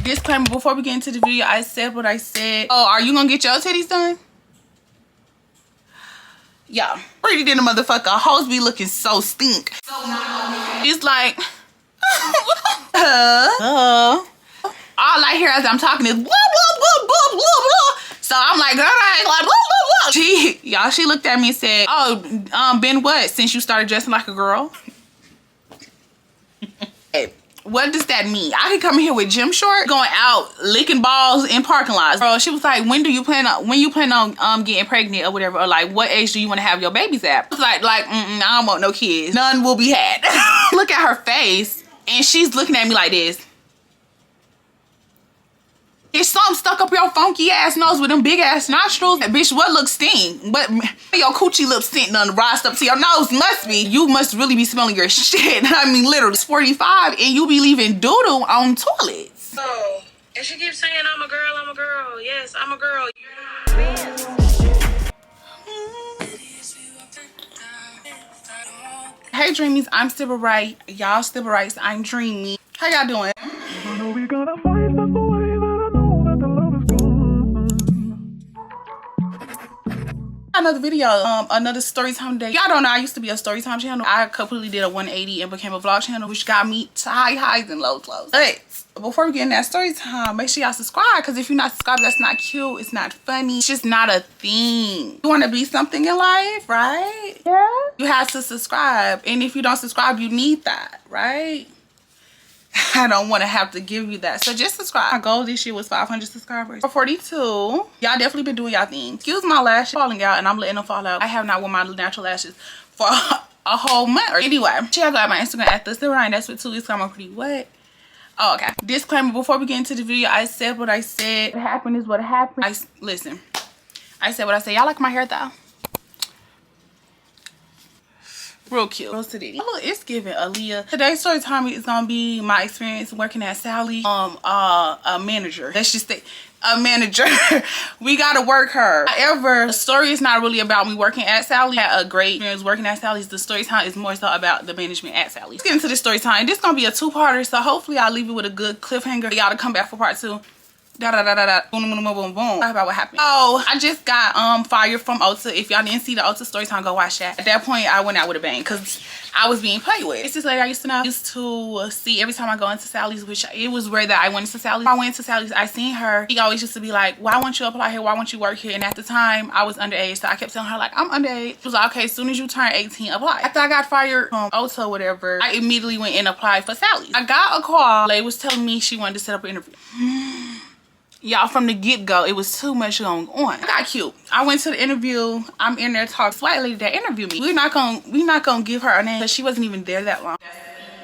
Disclaimer, before we get into the video, I said what I said. Oh, are you gonna get your titties done? Yeah, pretty than a motherfucker. Hoes be looking so stink. It's like, all I hear as I'm talking is blah, blah, blah, blah, blah, blah. So I'm like, girl, I ain't like, blah, blah, blah. She looked at me and said, oh, been what? Since you started dressing like a girl? Hey, what does that mean? I could come here with gym shorts, going out licking balls in parking lots. Bro, she was like, when you plan on getting pregnant or whatever, or like what age do you want to have your babies at? I was like, I don't want no kids. None will be had. Look at her face, and she's looking at me like this. It's something stuck up your funky ass nose with them big ass nostrils. Bitch, what looks stink? But your coochie lips stink done rised up to your nose. Must be. You must really be smelling your shit. I mean, literally. It's 45 and you be leaving doodle on toilets. Oh, and she keeps saying, I'm a girl, I'm a girl. Yes, I'm a girl. Hey, Dreamies. I'm Sybarite. Y'all Sybarites. I'm Dreamy. How y'all doing? Another video, another story time day. Y'all don't know I used to be a story time channel. I completely did a 180 and became a vlog channel, which got me to high highs and lows. But before we get in that story time, make sure y'all subscribe, because if you're not subscribed, that's not cute, it's not funny, it's just not a thing. You want to be something in life, right? Yeah, you have to subscribe, and if you don't subscribe, you need that, right? I don't want to have to give you that, so just subscribe. My goal this year was 500 subscribers. For 42, y'all definitely been doing y'all thing. Excuse my lashes falling out, and I'm letting them fall out. I have not worn my natural lashes for a whole month. Anyway, check out my Instagram at @Storytime. That's with 2 weeks. I'm pretty wet. Oh, okay. Disclaimer, before we get into the video, I said what I said. What happened is what happened. Listen, I said what I said. Y'all like my hair though? Real cute. Real city. Oh, it's giving Aaliyah. Today's story time is gonna be my experience working at Sally. A manager. Let's just say a manager. We gotta work her. However, the story is not really about me working at Sally. I had a great experience working at Sally's. The story time is more so about the management at Sally. Let's get into the story time. This is gonna be a 2-parter, so hopefully I'll leave it with a good cliffhanger. Y'all to come back for part 2. Boom, boom, boom, boom, boom. Talk about what happened. Oh, I just got fired from Ulta. If y'all didn't see the Ulta story time, go watch that. At that point, I went out with a bang because I was being played with. It's this lady I used to know. I used to see every time I go into Sally's, which it was rare that I went into Sally's. When I went into Sally's, I seen her. She always used to be like, why won't you apply here? Why won't you work here? And at the time, I was underage, so I kept telling her like, I'm underage. She was like, okay, as soon as you turn 18, apply. After I got fired from Ulta or whatever, I immediately went and applied for Sally's. I got a call. The lady was telling me she wanted to set up an interview. Y'all, from the get-go, it was too much going on. I got cute. I went to the interview. I'm in there talking to the white lady that interviewed me. We're not gonna give her a name because she wasn't even there that long.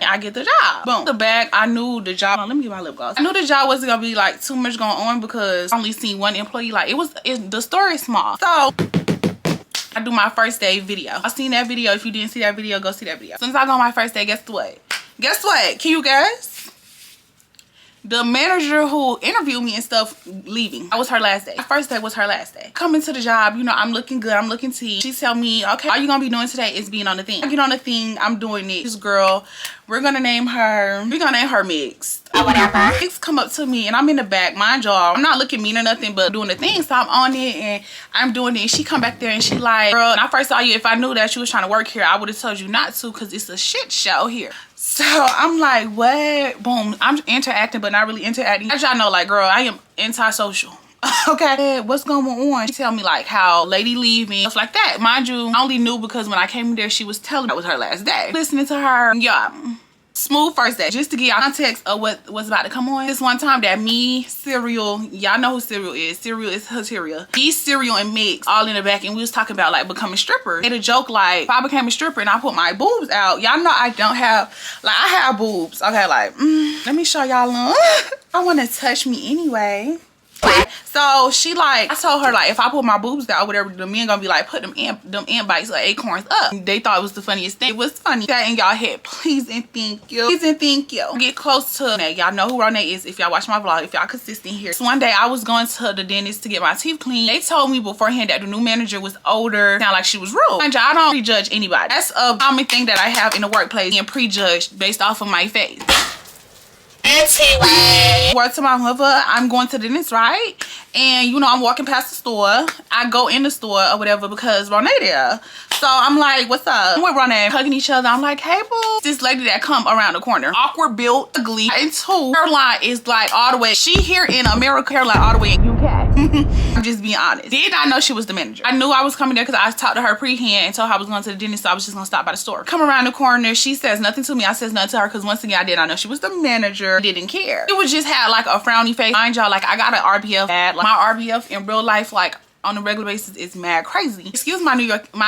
I get the job. Boom. The bag, I knew the job. Let me get my lip gloss. I knew the job wasn't gonna be like too much going on because I only seen one employee. Like the story is small. So I do my first day video. I seen that video. If you didn't see that video, go see that video. Since I go on my first day, guess what? Guess what? Can you guess? The manager who interviewed me and stuff leaving. That was her last day. My first day was her last day. Coming to the job, you know, I'm looking good. I'm looking tea. She tell me, okay, all you gonna be doing today is being on the thing. I get on the thing. I'm doing it. This girl, we're gonna name her Mixed. Or whatever. Mixed come up to me and I'm in the back. Mind y'all, I'm not looking mean or nothing, but doing the thing. So I'm on it and I'm doing it. And she come back there and she like, girl, when I first saw you, if I knew that you was trying to work here, I would have told you not to because it's a shit show here. So I'm like, what? Boom. I'm interacting, but not really interacting. As y'all know, like, girl, I am antisocial. Okay, what's going on? She tell me like how lady leaving, stuff like that. Mind you, I only knew because when I came in there, she was telling me that was her last day. Listening to her, yeah. Smooth first day. Just to get y'all context of what was about to come on. This one time that me, Cereal, y'all know who Cereal is. Cereal is Hateria. Me, Cereal, and Mix all in the back, and we was talking about like becoming strippers. Made a joke like, if I became a stripper and I put my boobs out, y'all know I don't have, like I have boobs. Okay, like, let me show y'all them. I want to touch me anyway. So she like, I told her like, if I put my boobs out or whatever, the men gonna be like, put them ant bites or acorns up. They thought it was the funniest thing. It was funny. That in y'all head, please and thank you. Please and thank you. Get close to Renee. Y'all know who Renee is if y'all watch my vlog, if y'all consistent here. So one day I was going to the dentist to get my teeth cleaned. They told me beforehand that the new manager was older, sound like she was rude. And I don't prejudge anybody. That's a common thing that I have in the workplace, being prejudged based off of my face. Word to my mother, I'm going to the dentist, right? And you know, I'm walking past the store. I go in the store or whatever because Ronay there. So I'm like, what's up? We're running, hugging each other. I'm like, hey boo. This lady that come around the corner, awkward built, ugly, and two, hairline is like all the way. She here in America, hairline all the way in UK. I'm just being honest. Did not know she was the manager. I knew I was coming there because I talked to her pre-hand and told her I was going to the dentist, so I was just gonna stop by the store. Come around the corner, she says nothing to me. I says nothing to her because once again, I did not know she was the manager. Didn't care. It was just had like a frowny face. Mind y'all, like I got an RBF ad. Like, my RBF in real life, like on a regular basis, is mad crazy. Excuse my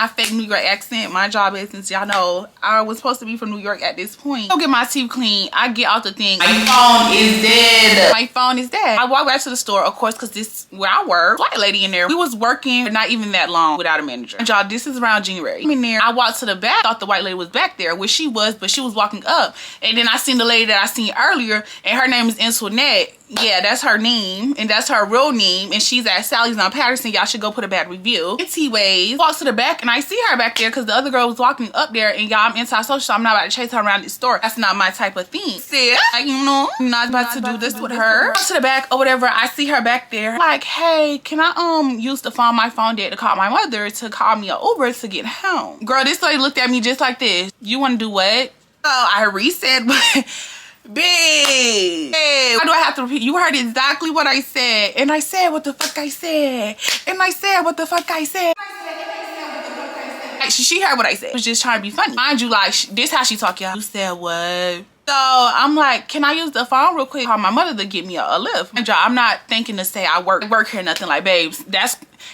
fake New York accent. My job is, since y'all know I was supposed to be from New York at this point. Go get my teeth clean. I get out the thing. My phone is dead. My phone is dead. I walk back to the store, of course, because this where I work. White lady in there. We was working not even that long without a manager. And y'all, this is around January. I'm in there. I walked to the back. Thought the white lady was back there, which she was, but she was walking up. And then I seen the lady that I seen earlier, and her name is ᴛᴜᴇ. Yeah, that's her name, and that's her real name, and she's at Sally's on Patterson. Y'all should go put a bad review. T-Ways walks to the back, and I see her back there because the other girl was walking up there, and y'all, I'm anti-social, so I'm not about to chase her around the store. That's not my type of thing. See, like, you know, I'm not about to do this with her. Walks to the back or whatever. I see her back there. Like, hey, can I use the phone? My phone did to call my mother to call me an Uber to get home. Girl, this lady looked at me just like this. You want to do what? Oh, I reset, but. Babe, why do I have to repeat? You heard exactly what I said. And I said what the fuck I said. And I said what the fuck I said. She heard what I said. I was just trying to be funny. Mind you, like, this how she talk, y'all. You said what? So I'm like, can I use the phone real quick? Call my mother to get me a lift. And I'm not thinking to say I work here, nothing like, babes.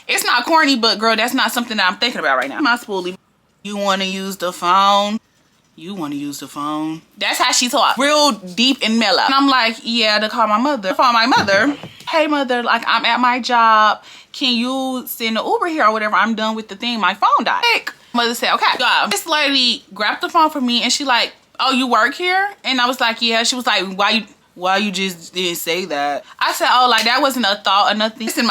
It's not corny, but girl, that's not something that I'm thinking about right now. My spoolie. You want to use the phone? You want to use the phone? That's how she talk, real deep and mellow. And I'm like, yeah, to call my mother. Call my mother. Hey mother, like I'm at my job. Can you send an Uber here or whatever? I'm done with the thing. My phone died. Mother said, okay. This lady grabbed the phone from me and she like, oh, you work here? And I was like, yeah. She was like, why you just didn't say that? I said, oh, like that wasn't a thought or nothing. Listen,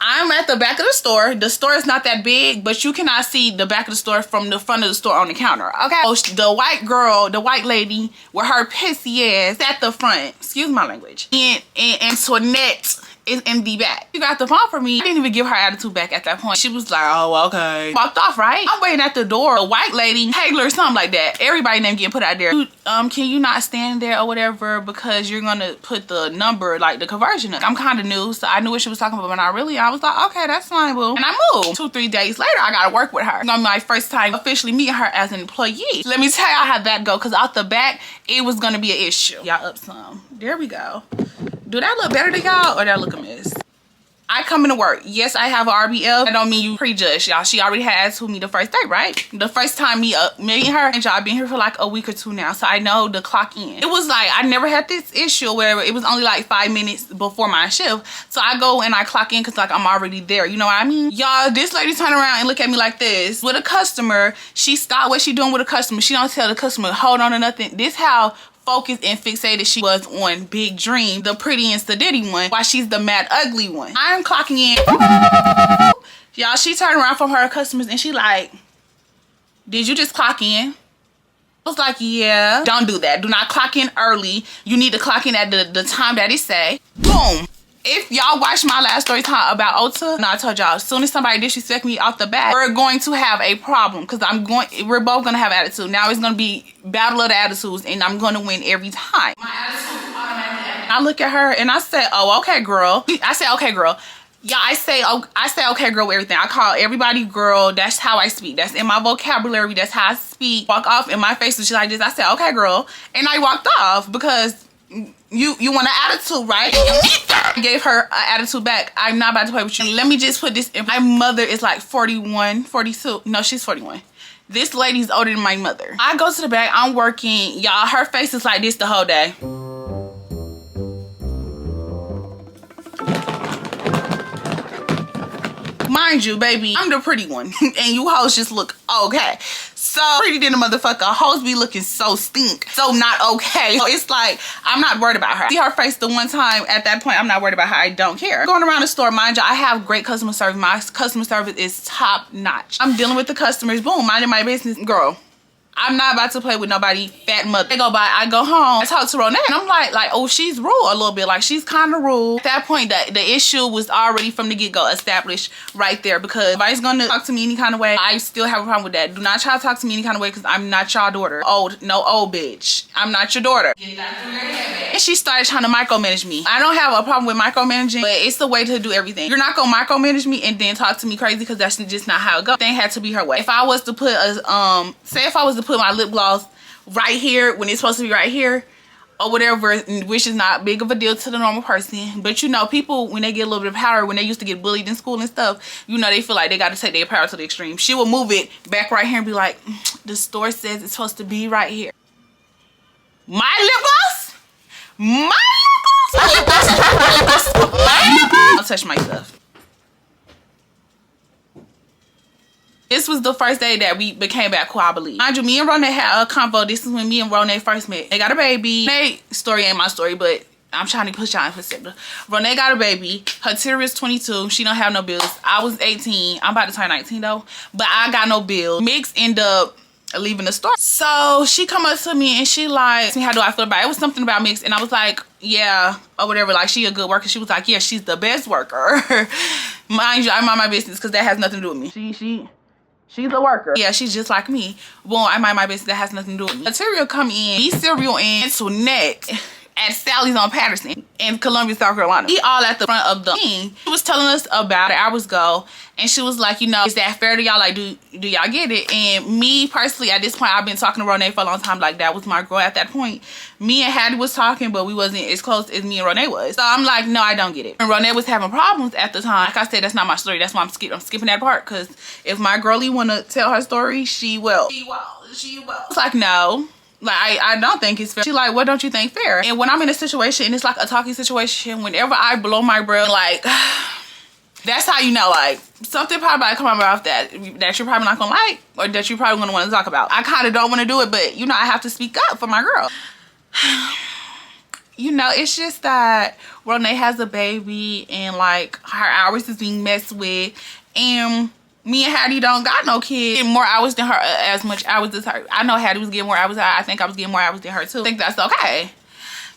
I'm at the back of the store. The store is not that big, but you cannot see the back of the store from the front of the store on the counter, okay? So the white girl, the white lady with her pissy ass at the front, excuse my language, and Tonette is in the back. She got the phone for me. I didn't even give her attitude back at that point. She was like, oh, okay. Walked off, right? I'm waiting at the door. A white lady, Taylor, something like that. Everybody name getting put out there. Can you not stand there or whatever because you're gonna put the number, like the conversion up. I'm kind of new, so I knew what she was talking about, but not really. I was like, okay, that's fine, boo. And I moved. 2-3 days later, I gotta work with her. It's gonna be my first time officially meeting her as an employee. Let me tell y'all how that go, because out the back, it was gonna be an issue. Y'all up some. There we go. Do that look better to y'all or that look a miss? I come into work. Yes, I have an RBL. That don't mean you prejudge, y'all. She already has with me the first day, right? The first time meeting her, and y'all been here for like a week or two now, so I know the clock in. It was like, I never had this issue where it was only like 5 minutes before my shift. So I go and I clock in because like I'm already there. You know what I mean? Y'all, this lady turn around and look at me like this. With a customer, she stopped what she doing with a customer. She don't tell the customer, hold on to nothing. This how focused and fixated she was on Big Dream, the pretty and sedity one, while she's the mad ugly one. I'm clocking in. Y'all, she turned around from her customers and she like, did you just clock in? I was like, yeah. Don't do that. Do not clock in early. You need to clock in at the time that it say. Boom. If y'all watch my last story time about Ulta, I told y'all, as soon as somebody disrespect me off the bat, we're going to have a problem because we're both gonna have attitude. Now it's gonna be battle of the attitudes and I'm gonna win every time. My attitude automatically. I look at her and I say, oh, okay, girl. I say, okay, girl. Yeah, I say okay, girl, with everything. I call everybody girl. That's how I speak. That's in my vocabulary. That's how I speak. Walk off and my face was just like this. I said, okay, girl. And I walked off because you want an attitude, right? I gave her an attitude back. I'm not about to play with you. Let me just put this in. My mother is like 41, 42. No, she's 41. This lady's older than my mother. I go to the back. I'm working. Y'all, her face is like this the whole day. Mind you, baby, I'm the pretty one. And you hoes just look okay. So pretty than a motherfucker. Hoes be looking so stink. So not okay. So it's like, I'm not worried about her. See her face the one time, at that point, I'm not worried about her. I don't care. Going around the store, mind you, I have great customer service. My customer service is top notch. I'm dealing with the customers. Boom, minding my business. Girl, I'm not about to play with nobody fat mother. They go by, I go home, I talk to Ronay, and I'm like, oh, she's rude a little bit. Like, she's kind of rude. At that point, the issue was already from the get-go established right there, because if anybody's gonna talk to me any kind of way, I still have a problem with that. Do not try to talk to me any kind of way, because I'm not your daughter. Old bitch. I'm not your daughter. And she started trying to micromanage me. I don't have a problem with micromanaging, but it's the way to do everything. You're not gonna micromanage me and then talk to me crazy, because that's just not how it goes. Thing had to be her way. If I was to put a say if I was to put my lip gloss right here when it's supposed to be right here or whatever, which is not big of a deal to the normal person, but you know, people when they get a little bit of power, when they used to get bullied in school and stuff, you know, they feel like they got to take their power to the extreme. She will move it back right here and be like, the store says it's supposed to be right here. My lip gloss? My lip gloss? I'll touch my stuff. This was the first day that we became back cool, I believe. Mind you, me and Ronay had a convo. This is when me and Ronay first met. They got a baby. Ronay's story ain't my story, but I'm trying to push y'all in perspective. Ronay got a baby. Her tier is 22. She don't have no bills. I was 18. I'm about to turn 19 though, but I got no bills. Mix ended up leaving the store. So she come up to me and she like, how do I feel about it? It was something about Mix, and I was like, yeah, or whatever. Like, she a good worker. She was like, yeah, she's the best worker. Mind you, I mind my business because that has nothing to do with me. She's a worker. Yeah, she's just like me. Well, I mind my business. That has nothing to do with me. Material come in. Be cereal and to neck at Sally's on Patterson in Columbia, South Carolina. We all at the front of the thing. She was telling us about it hours ago, and she was like, you know, is that fair to y'all? Like, do y'all get it? And me personally, at this point, I've been talking to Ronay for a long time. Like, that was my girl at that point. Me and Hattie was talking, but we wasn't as close as me and Ronay was. So I'm like, no, I don't get it. And Ronay was having problems at the time. Like I said, that's not my story. That's why I'm skipping that part, because if my girlie want to tell her story, she will. She will. It's like, no. Like, I don't think it's fair. She like, what don't you think fair? And when I'm in a situation and it's like a talking situation, whenever I blow my breath, like, that's how you know, like, something probably about to come out of my mouth that you're probably not gonna like, or that you're probably gonna want to talk about. I kind of don't want to do it, but you know, I have to speak up for my girl. You know, it's just that Ronay has a baby and like her hours is being messed with, and me and Hattie don't got no kid. Getting more hours than her, as much hours as her. I know Hattie was getting more hours than her. I think I was getting more hours than her too. I think that's okay.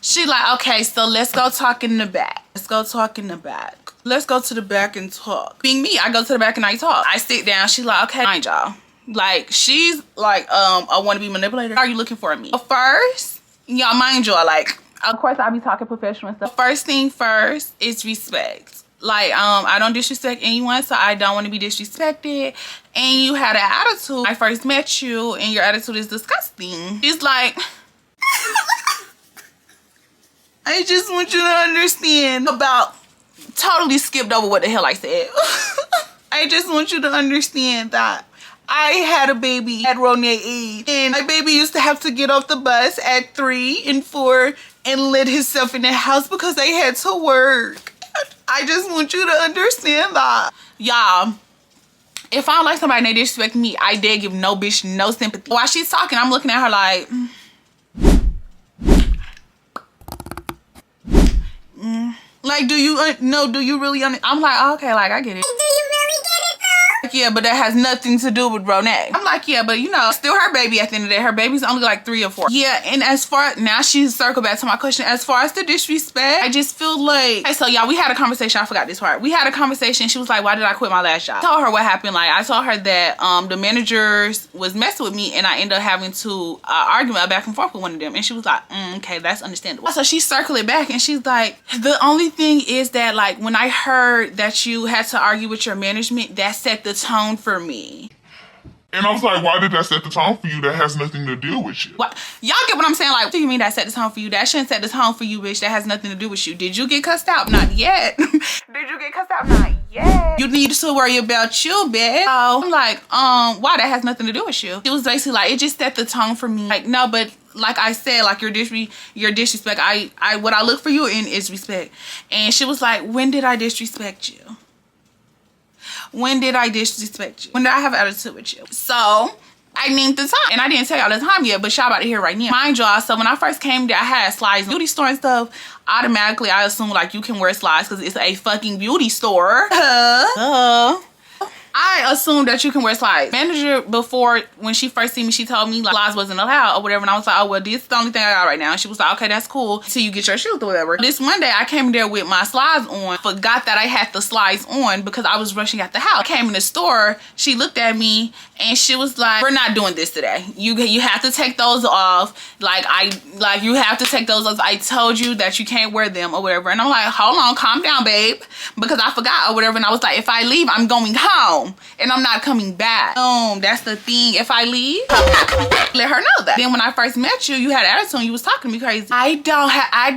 She like, okay, so let's go talk in the back. Let's go talk in the back. Let's go to the back and talk. Being me, I go to the back and I talk. I sit down. She like, okay, mind y'all. Like, she's like, a wannabe manipulator. Are you looking for me? But first, y'all, mind y'all, like, of course I'll be talking professional and stuff. First thing first is respect. Like, I don't disrespect anyone, so I don't want to be disrespected. And you had an attitude. I first met you and your attitude is disgusting. She's like, I just want you to understand about, totally skipped over what the hell I said. I just want you to understand that I had a baby at Ronay's age, and my baby used to have to get off the bus at 3 and 4 and let himself in the house because they had to work. I just want you to understand that. Y'all, if I don't like somebody and they disrespect me, I dare give no bitch no sympathy. While she's talking, I'm looking at her like, like, do you really I'm like, oh, okay, like, I get it. Do you really get it though? Like, yeah, but that has nothing to do with Ronay. I'm like, yeah, but you know, still her baby at the end of the day. Her baby's only like 3 or 4. Yeah, and as far, now she's circled back to my question. As far as the disrespect, I just feel like, okay, so y'all, we had a conversation. I forgot this part. We had a conversation. She was like, why did I quit my last job? I told her what happened. Like, I told her that the managers was messing with me, and I ended up having to argue back and forth with one of them. And she was like, okay, that's understandable. So she circled it back and she's like, the only thing is that, like, when I heard that you had to argue with your management, that set the tone for me. And I was like, why did that set the tone for you? That has nothing to do with you. What? Y'all get what I'm saying? Like, what do you mean that set the tone for you? That shouldn't set the tone for you, bitch. That has nothing to do with you. Did you get cussed out? Not yet. Did you get cussed out? Not yet. You need to worry about you, bitch. So I'm like, why? That has nothing to do with you. It was basically like, it just set the tone for me. Like, no, but like I said, like, your disrespect, what I look for you in is respect. And she was like, when did I disrespect you? When did I disrespect you? When did I have attitude with you? So I named the time, and I didn't tell y'all the time yet, but y'all about to hear right now. Mind y'all, so when I first came there, I had slides, beauty store and stuff. Automatically, I assume like you can wear slides because it's a fucking beauty store. I I assume that you can wear slides. Manager, before, when she first seen me, she told me like slides wasn't allowed or whatever. And I was like, oh, well, this is the only thing I got right now. And she was like, okay, that's cool until you get your shoes or whatever. This Monday, I came there with my slides on. Forgot that I had the slides on because I was rushing out the house. I came in the store. She looked at me and she was like, we're not doing this today. You have to take those off. You have to take those off. I told you that you can't wear them or whatever. And I'm like, hold on, calm down, babe. Because I forgot or whatever. And I was like, if I leave, I'm going home. And I'm not coming back. That's the thing. If I leave, I'm not coming back. Let her know that. Then when I first met you, you had an attitude and you was talking to me crazy. I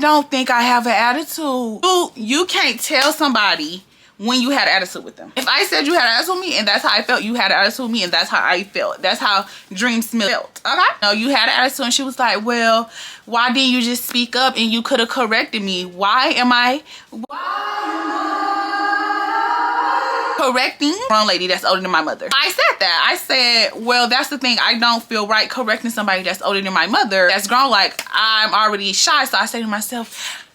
don't think I have an attitude. You can't tell somebody when you had an attitude with them. If I said you had an attitude with me and that's how I felt, you had an attitude with me and that's how I felt. That's how Dream Smith felt. Okay? No, you had an attitude and she was like, well, why didn't you just speak up and you could have corrected me? Why am I correcting a grown lady that's older than my mother? I said that. I said, well, that's the thing. I don't feel right correcting somebody that's older than my mother that's grown. Like, I'm already shy. So I say to myself,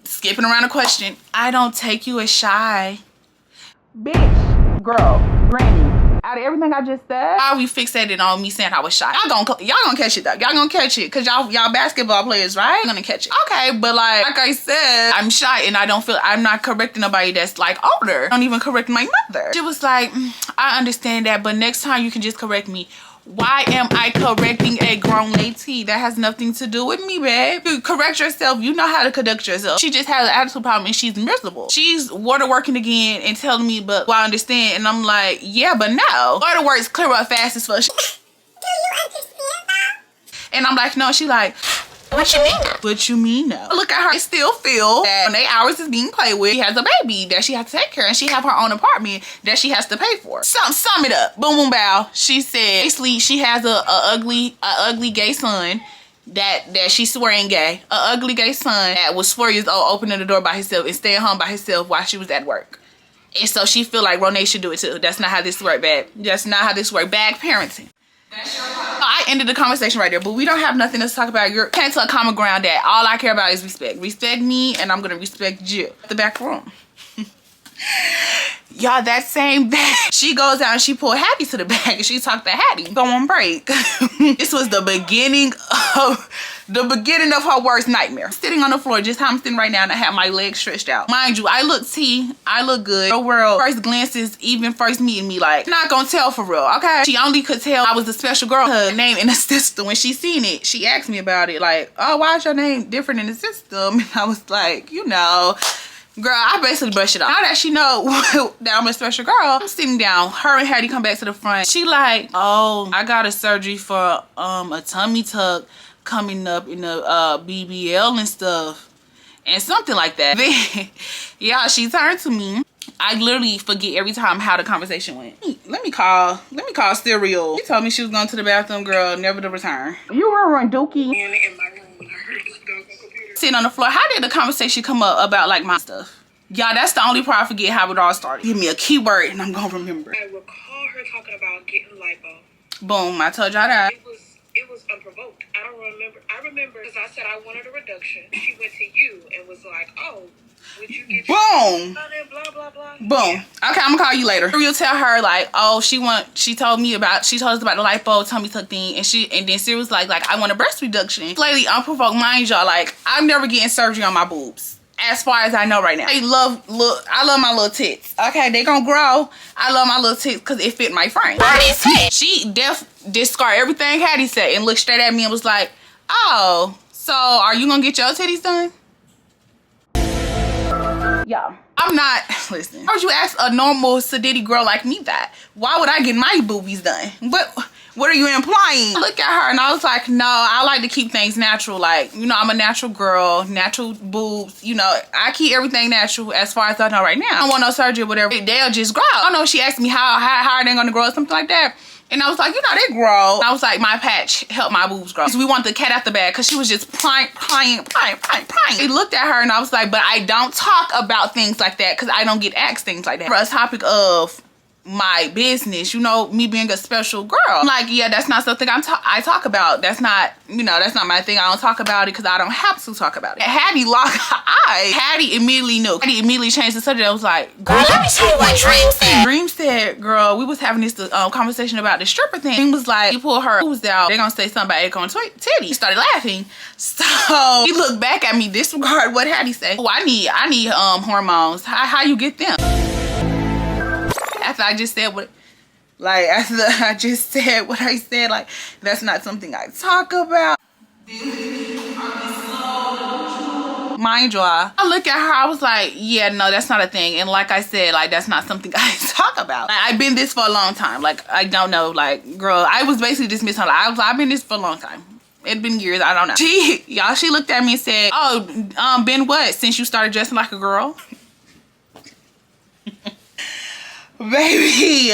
skipping around the question, I don't take you as shy. Bitch, girl, granny, out of everything I just said, why are we fixated on me saying I was shy? Y'all gonna catch it though. Y'all gonna catch it because y'all basketball players, right? Y'all gonna catch it. Okay, but like I said, I'm shy and I'm not correcting nobody that's like older. I don't even correct my mother. She was like, I understand that, but next time you can just correct me. Why am I correcting a grown lady? That has nothing to do with me, babe. You correct yourself. You know how to conduct yourself. She just has an attitude problem and she's miserable. She's water working again and telling me, but well, I understand. And I'm like, yeah, but no. Water works clear up fast as fuck. Do you understand that? And I'm like, no. She like, what you mean? What you mean no? Look at her. I still feel that when 8 hours is being played with, she has a baby that she has to take care of and she have her own apartment that she has to pay for. Sum it up. Boom, boom, bow. She said, basically, she has a ugly gay son that she's swearing gay. A ugly gay son that was 4 years old, opening the door by himself and staying home by himself while she was at work. And so she feel like Ronay should do it too. That's not how this work, babe. That's not how this work. Bad parenting. I ended the conversation right there, but we don't have nothing else to talk about. You came to a common ground that all I care about is respect. Respect me, and I'm gonna respect you. The back room. Y'all, that same bag. She goes out and she pulled Hattie to the back and she talked to Hattie. Go on break. This was the beginning of her worst nightmare. Sitting on the floor, just how I'm sitting right now, and I have my legs stretched out. Mind you, I look T, I look good. Her world, first glances, even first meeting me, like, not gonna tell for real, okay? She only could tell I was a special girl. Her name in the system, when she seen it, she asked me about it, like, oh, why is your name different in the system? And I was like, you know, girl, I basically brushed it off. Now that she know that I'm a special girl, I'm sitting down. Her and Hattie come back to the front. She like, oh, I got a surgery for a tummy tuck coming up in the BBL and stuff. And something like that. Then, yeah, she turned to me. I literally forget every time how the conversation went. Let me call Serial. She told me she was going to the bathroom, girl, never to return. You remember Dookie? In my room when I heard this dog on computer. Sitting on the floor. How did the conversation come up about like my stuff? Y'all, that's the only part I forget how it all started. Give me a keyword and I'm gonna remember. I recall her talking about getting lipo. Boom, I told y'all that. It was unprovoked. I don't remember. I remember because I said I wanted a reduction. She went to you and was like, oh, would you get boom, blah blah blah. Boom. Yeah. Okay, I'm gonna call you later. We'll tell her like, oh, she told us about the lipo tummy tuck thing, and then Siri was like I want a breast reduction. Slightly unprovoked, mind y'all, like I'm never getting surgery on my boobs. As far as I know right now. I love my little tits. Okay, they gonna grow. I love my little tits because it fit my frame. She discarded everything Hattie said and looked straight at me and was like, oh, so are you gonna get your titties done? Yeah. I'm not, listen. Why would you ask a normal sedity girl like me that? Why would I get my boobies done? What are you implying? I look at her and I was like, no, I like to keep things natural. Like, you know, I'm a natural girl, natural boobs. You know, I keep everything natural as far as I know right now. I don't want no surgery or whatever. They'll just grow. I don't know if she asked me how are they gonna grow or something like that. And I was like, you know, they grow. And I was like, my patch helped my boobs grow. So we want the cat out the bag because she was just prying. He looked at her and I was like, but I don't talk about things like that because I don't get asked things like that. For a topic of my business, you know, me being a special girl. I'm like, yeah, that's not something I talk about. That's not, you know, that's not my thing. I don't talk about it because I don't have to talk about it. Hattie locked her eyes. Hattie immediately knew. Hattie immediately changed the subject. I was like, girl, let me tell you what Dream said. Dream said, girl, we was having this conversation about the stripper thing. Dream was like, he pulled her boobs out. They're gonna say something about ʟᴏᴠᴇ titty. She started laughing. So he looked back at me, disregard what Hattie said. Oh, I need hormones. How you get them? After I just said what, like, after I just said what I said, like, that's not something I talk about. Mind you, I look at her, I was like, yeah, no, that's not a thing. And like I said, like, that's not something I talk about. Like, I've been this for a long time. Like, I don't know, like, girl, I was basically dismissing her. Like, I've been this for a long time. It's been years, I don't know. She looked at me and said, oh, been what? Since you started dressing like a girl? Baby,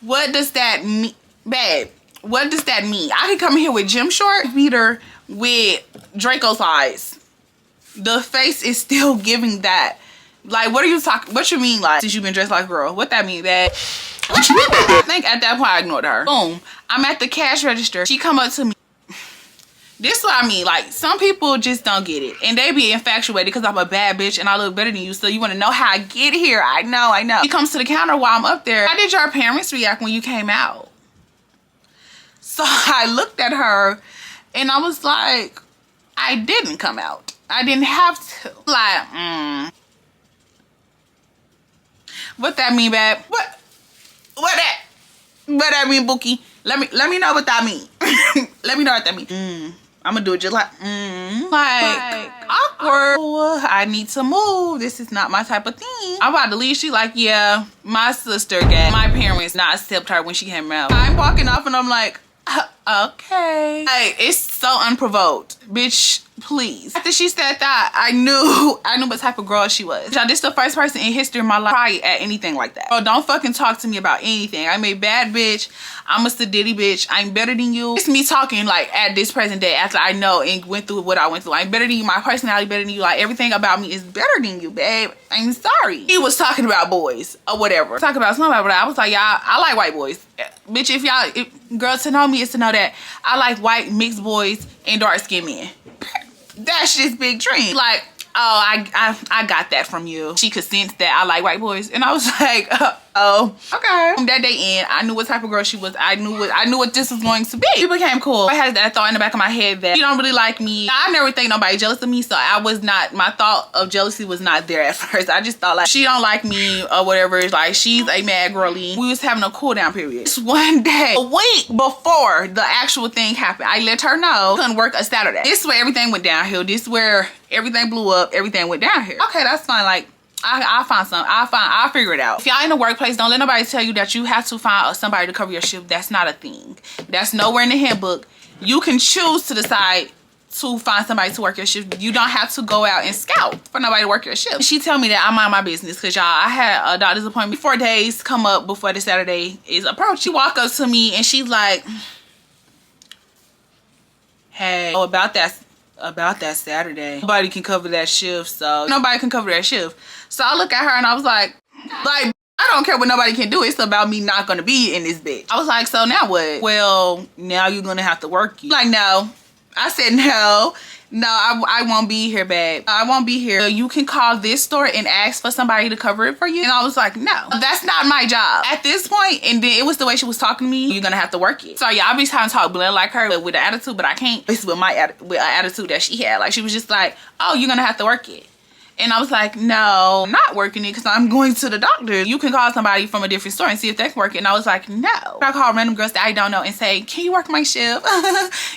what does that mean? Babe, what does that mean? I could come here with gym short beater with Draco's eyes. The face is still giving that. Like, what are you talking? What you mean, like, since you've been dressed like a girl? What that mean, babe? What you mean by that? I think at that point I ignored her. Boom. I'm at the cash register. She come up to me. This is what I mean. Like, some people just don't get it. And they be infatuated because I'm a bad bitch and I look better than you. So you want to know how I get here. I know. He comes to the counter while I'm up there. How did your parents react when you came out? So I looked at her and I was like, I didn't come out. I didn't have to. Like, What that mean, babe? What that mean, Bookie? Let me know what that mean. Let me know what that mean. I'm gonna do it just like, awkward. Oh, I need to move. This is not my type of thing. I'm about to leave. She like, yeah, my sister got my parents not accept her when she came out. I'm walking off and I'm like, okay. Like, it's so unprovoked, bitch. Please. After she said that, I knew what type of girl she was. Y'all, this is the first person in history of my life cry at anything like that. Bro, don't fucking talk to me about anything. I'm a bad bitch. I'm a sadiddy bitch. I'm better than you. It's me talking like at this present day after I know and went through what I went through. I'm better than you. My personality better than you. Like, everything about me is better than you, babe. I'm sorry. He was talking about boys or whatever. Talking about somebody, but I was like, y'all, I like white boys. Bitch, if girl, to know me is to know that I like white mixed boys and dark skinned men. That's just big dream. Like, oh, I got that from you. She could sense that I like white boys, and I was like, oh, okay. From that day in, I knew what type of girl she was. I knew what this was going to be. We became cool. I had that thought in the back of my head that she don't really like me. I never think nobody jealous of me, so my thought of jealousy was not there at first. I just thought like, she don't like me or whatever. Like, she's a mad girly. We was having a cool down period. Just one day, a week before the actual thing happened, I let her know I couldn't work a Saturday. This is where everything went downhill. This is where everything blew up. Everything went down here. Okay, that's fine. Like, I'll find something. I'll figure it out. If y'all in the workplace, don't let nobody tell you that you have to find somebody to cover your shift. That's not a thing. That's nowhere in the handbook. You can choose to decide to find somebody to work your shift. You don't have to go out and scout for nobody to work your shift. She tell me that I mind my business because y'all, I had a doctor's appointment 4 days come up before the Saturday is approached. She walk up to me and she's like, hey, about that Saturday, nobody can cover that shift. So nobody can cover that shift. So I look at her and I was like, I don't care what nobody can do. It's about me not gonna be in this bitch. I was like, so now what? Well, now you're gonna have to work. Like, no. I said, no, I won't be here, babe. I won't be here. You can call this store and ask for somebody to cover it for you. And I was like, no, that's not my job. At this point, and then it was the way she was talking to me, you're gonna have to work it. So yeah, I be trying to talk blunt like her, but with an attitude, but I can't. This is with an attitude that she had. Like, she was just like, oh, you're gonna have to work it. And I was like, no, I'm not working it because I'm going to the doctor. You can call somebody from a different store and see if they can work it. And I was like, no. I call random girls that I don't know and say, can you work my shift?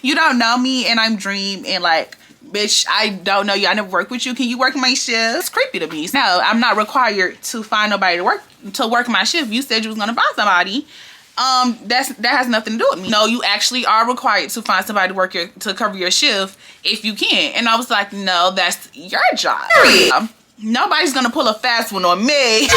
You don't know me and I'm Dream and like, bitch, I don't know you. I never worked with you. Can you work my shift? It's creepy to me. No, I'm not required to find nobody to work my shift. You said you was gonna find somebody. That has nothing to do with me. No, you actually are required to find somebody to cover your shift if you can. And I was like, no, that's your job. Nobody's gonna pull a fast one on me.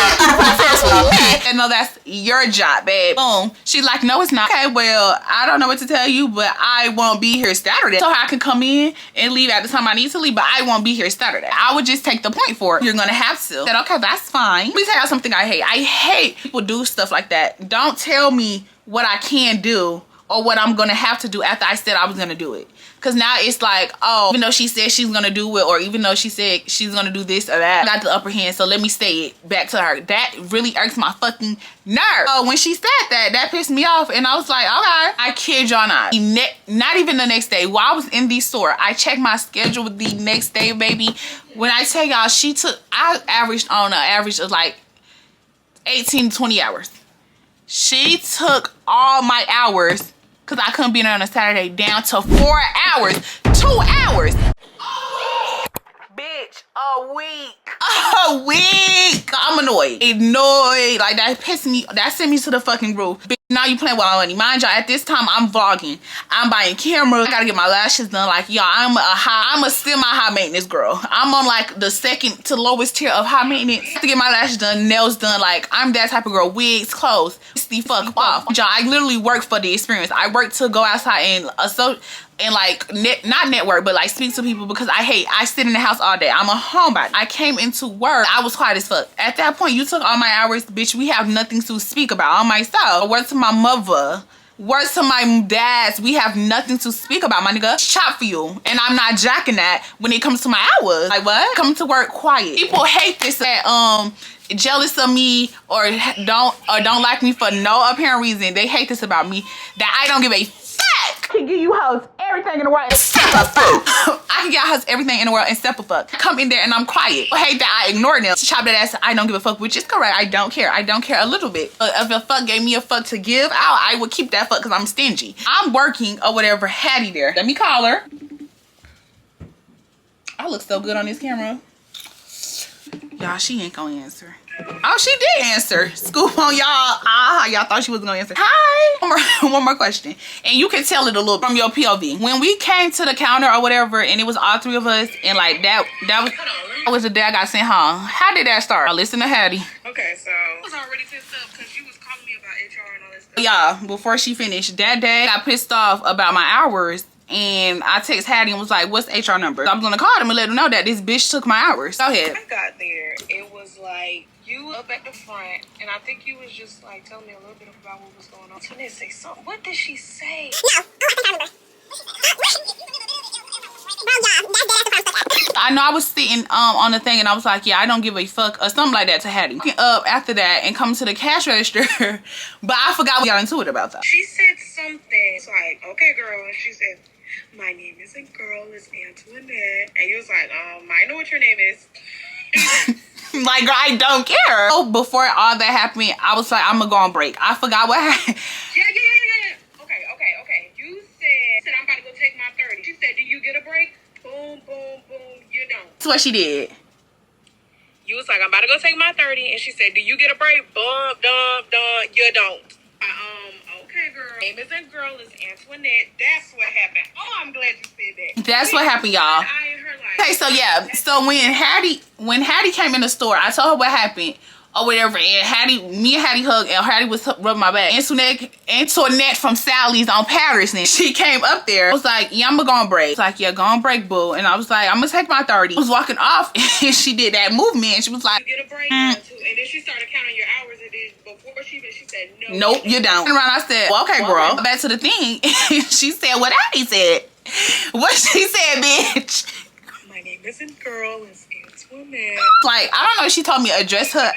And no, that's your job, babe. Boom. She's like, no, it's not. Okay, well, I don't know what to tell you, but I won't be here Saturday. So I can come in and leave at the time I need to leave, but I won't be here Saturday. I would just take the point for it. You're gonna have to. I said, okay, that's fine. Let me tell you something I hate. I hate people do stuff like that. Don't tell me what I can do or what I'm gonna have to do after I said I was gonna do it. Cause now it's like, oh, even though she said she's gonna do it, or even though she said she's gonna do this or that, I got the upper hand, so let me say it back to her. That really irks my fucking nerve. So when she said that, that pissed me off, and I was like, okay. I kid y'all not. Not even the next day. While I was in the store, I checked my schedule the next day, baby. When I tell y'all, I averaged on an average of like 18 to 20 hours. She took all my hours, because I couldn't be there on a Saturday, down to 4 hours. 2 hours. Bitch, a week. A week. I'm annoyed. Like, that pissed me. That sent me to the fucking roof. Bitch, now you playing with my money. Mind y'all, at this time, I'm vlogging. I'm buying cameras. I gotta get my lashes done. Like, y'all, I'm a still my high maintenance girl. I'm on, like, the second to lowest tier of high maintenance. To get my lashes done, nails done. Like, I'm that type of girl. Wigs, clothes. The fuck off. Y'all, I literally work for the experience. I work to go outside and like not network, but like speak to people, because I sit in the house all day. I'm a homebody. I came into work, I was quiet as fuck. At that point, you took all my hours, bitch. We have nothing to speak about. On myself, word to my mother, word to my dads, we have nothing to speak about, my nigga. Chop for you, and I'm not jacking that when it comes to my hours. Like, what? Come to work quiet. People hate this, that jealous of me or don't like me for no apparent reason. They hate this about me, that I don't give a fuck. I can give you hoes everything in the world except a fuck. I can get hoes everything in the world except a fuck. Come in there and I'm quiet. I hate that I ignore them. Chop that ass, I don't give a fuck, which is correct. I don't care. I don't care a little bit. If a fuck gave me a fuck to give out, I would keep that fuck, because I'm stingy. I'm working or whatever. Hattie there. Let me call her. I look so good on this camera. Y'all, she ain't gonna answer. Oh, she did answer. Scoop on y'all. Y'all thought she wasn't gonna answer. Hi. One more question. And you can tell it a little from your POV. When we came to the counter or whatever, and it was all three of us, and like that was the day I got sent home. How did that start? I listened to Hattie. Okay, so I was already pissed up because she was calling me about HR and all that stuff. Yeah, before she finished, that day I got pissed off about my hours. And I text Hattie and was like, what's the HR number? So I was gonna call them and let them know that this bitch took my hours. Go ahead. I got there, it was like, you up at the front, and I think you was just like telling me a little bit about what was going on. So they say something. What did she say? No. I think I remember. I know I was sitting on the thing and I was like, yeah, I don't give a fuck or something like that to Hattie. Up after that and come to the cash register, but I forgot we got into it about that. She said something. It's like, okay, girl, and she said, my name isn't girl, it's Antoinette. And you was like, I know what your name is. Like, girl, I don't care. So before all that happened, I was like, I'm gonna go on break. I forgot what happened. Yeah. Okay. You said I'm about to go take my 30. She said, do you get a break? Boom, you don't. That's what she did. You was like, I'm about to go take my 30. And she said, do you get a break? Boom, done, you don't. Okay, girl. Name isn't girl, it's Antoinette. That's what happened. Oh, I'm glad you said that. That's what happened, y'all. Okay, so yeah. So when Hattie came in the store, I told her what happened or whatever, and me and Hattie hugged, and Hattie was rubbing my back. Antoinette from Sally's on Patterson, she came up there. I was like, yeah, I'm gonna go on break. It's like, yeah, go on break, boo. And I was like, I'm gonna take my 30. I was walking off, and she did that movement, and she was like, you get a break, and then she started counting your hours, and then before she said, no. Nope, you don't. And around, I said, well, okay, girl. Back to the thing. She said what Hattie said. What she said, bitch. My name isn't girl, it's Antoinette. Like, I don't know if she told me address her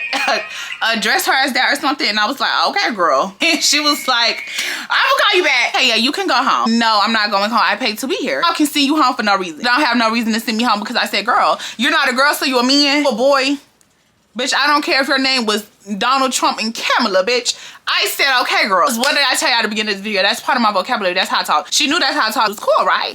as that or something, and I was like, okay, girl. And she was like, I will call you back. Hey, yeah, you can go home. No, I'm not going home. I paid to be here. I can send you home for no reason. Don't have no reason to send me home because I said, girl, you're not a girl, so you a man. Oh boy. Bitch, I don't care if your name was Donald Trump and Kamala, bitch. I said, okay, girls. What did I tell you at the beginning of this video? That's part of my vocabulary. That's how I talk. She knew that's how I talk. It was cool, right?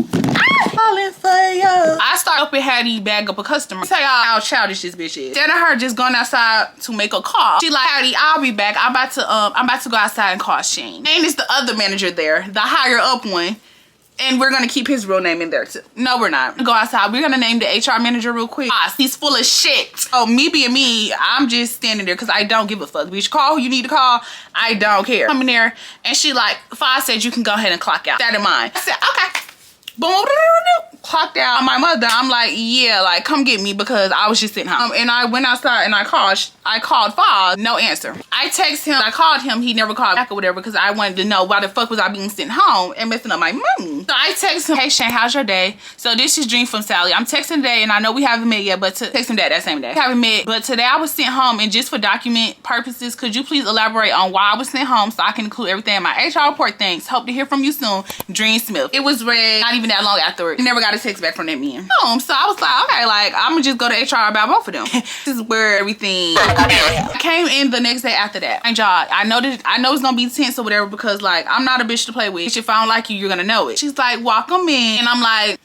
Falling for you. I start up and Hattie bag up a customer. Tell y'all how childish this bitch is. Instead of her just going outside to make a call, she like, Hattie, I'll be back. I'm about to go outside and call Shane. Shane is the other manager there, the higher up one. And we're gonna keep his real name in there too. No, we're not. Go outside. We're gonna name the HR manager real quick. He's full of shit. Oh, me being me, I'm just standing there because I don't give a fuck. Bitch, call who you need to call. I don't care. I'm in there and she like, Fa said you can go ahead and clock out. That in mind. I said, okay. Boom, clocked out. My mother, I'm like, yeah, like come get me because I was just sitting home. And I went outside and I called Fa, no answer. I text him, I called him, he never called back or whatever because I wanted to know why the fuck was I being sent home and messing up my money. So I text him, hey Shane, how's your day? So this is Dream from Sally. I'm texting today and I know we haven't met yet, but text him that same day. We haven't met, but today I was sent home and just for document purposes, could you please elaborate on why I was sent home so I can include everything in my HR report? Thanks. Hope to hear from you soon. Dream Smith. It was read not even that long afterward. Never got a text back from that man. So I was like, okay, like I'm gonna just go to HR about both of them. This is where everything I came in the next day after that. And y'all, I know it's gonna be tense or whatever because like I'm not a bitch to play with. If I don't like you, you're gonna know it. She's like, welcome in. And I'm like,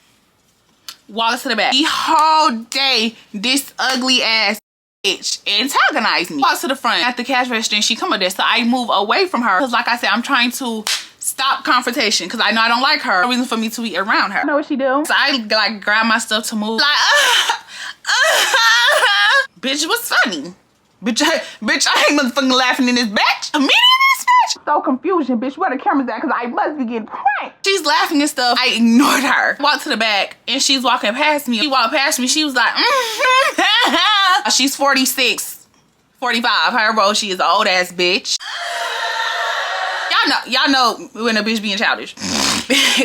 walk us to the back. The whole day, this ugly ass bitch antagonized me. Walks to the front at the cash register and she come up there. So I move away from her. Cause like I said, I'm trying to stop confrontation because I know I don't like her. No reason for me to be around her. You know what she do? So I like grab my stuff to move. Like, bitch, what's funny? Bitch, I ain't motherfucking laughing in this bitch. Immediately in this bitch. So confusion, bitch. Where the camera's at? Because I must be getting pranked. She's laughing and stuff. I ignored her. Walked to the back and she's walking past me. She walked past me. She was like, she's 46, 45. However old she is, an old ass bitch. Y'all know when a bitch being childish.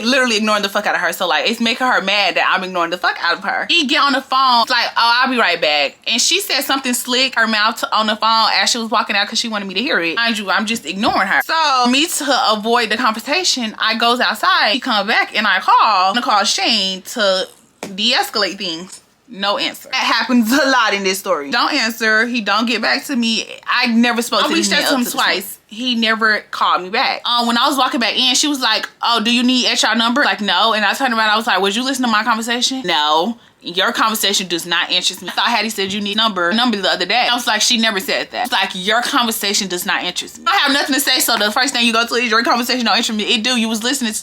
Literally ignoring the fuck out of her. So like it's making her mad that I'm ignoring the fuck out of her. She get on the phone. It's like, oh, I'll be right back. And she said something slick, her mouth on the phone as she was walking out because she wanted me to hear it. Mind you, I'm just ignoring her. So me to avoid the confrontation, I goes outside. She come back and I call Shane to de-escalate things. No answer. That happens a lot in this story. Don't answer. He don't get back to me. I never spoke to this man. I reached out to him twice. He never called me back. When I was walking back in, she was like, oh, do you need HR number? Like, no. And I turned around, I was like, would you listen to my conversation? No. Your conversation does not interest me. I thought Hattie said you need number the other day. I was like, she never said that. It's like, your conversation does not interest me. I have nothing to say, so the first thing you go to is your conversation don't interest me. It do. You was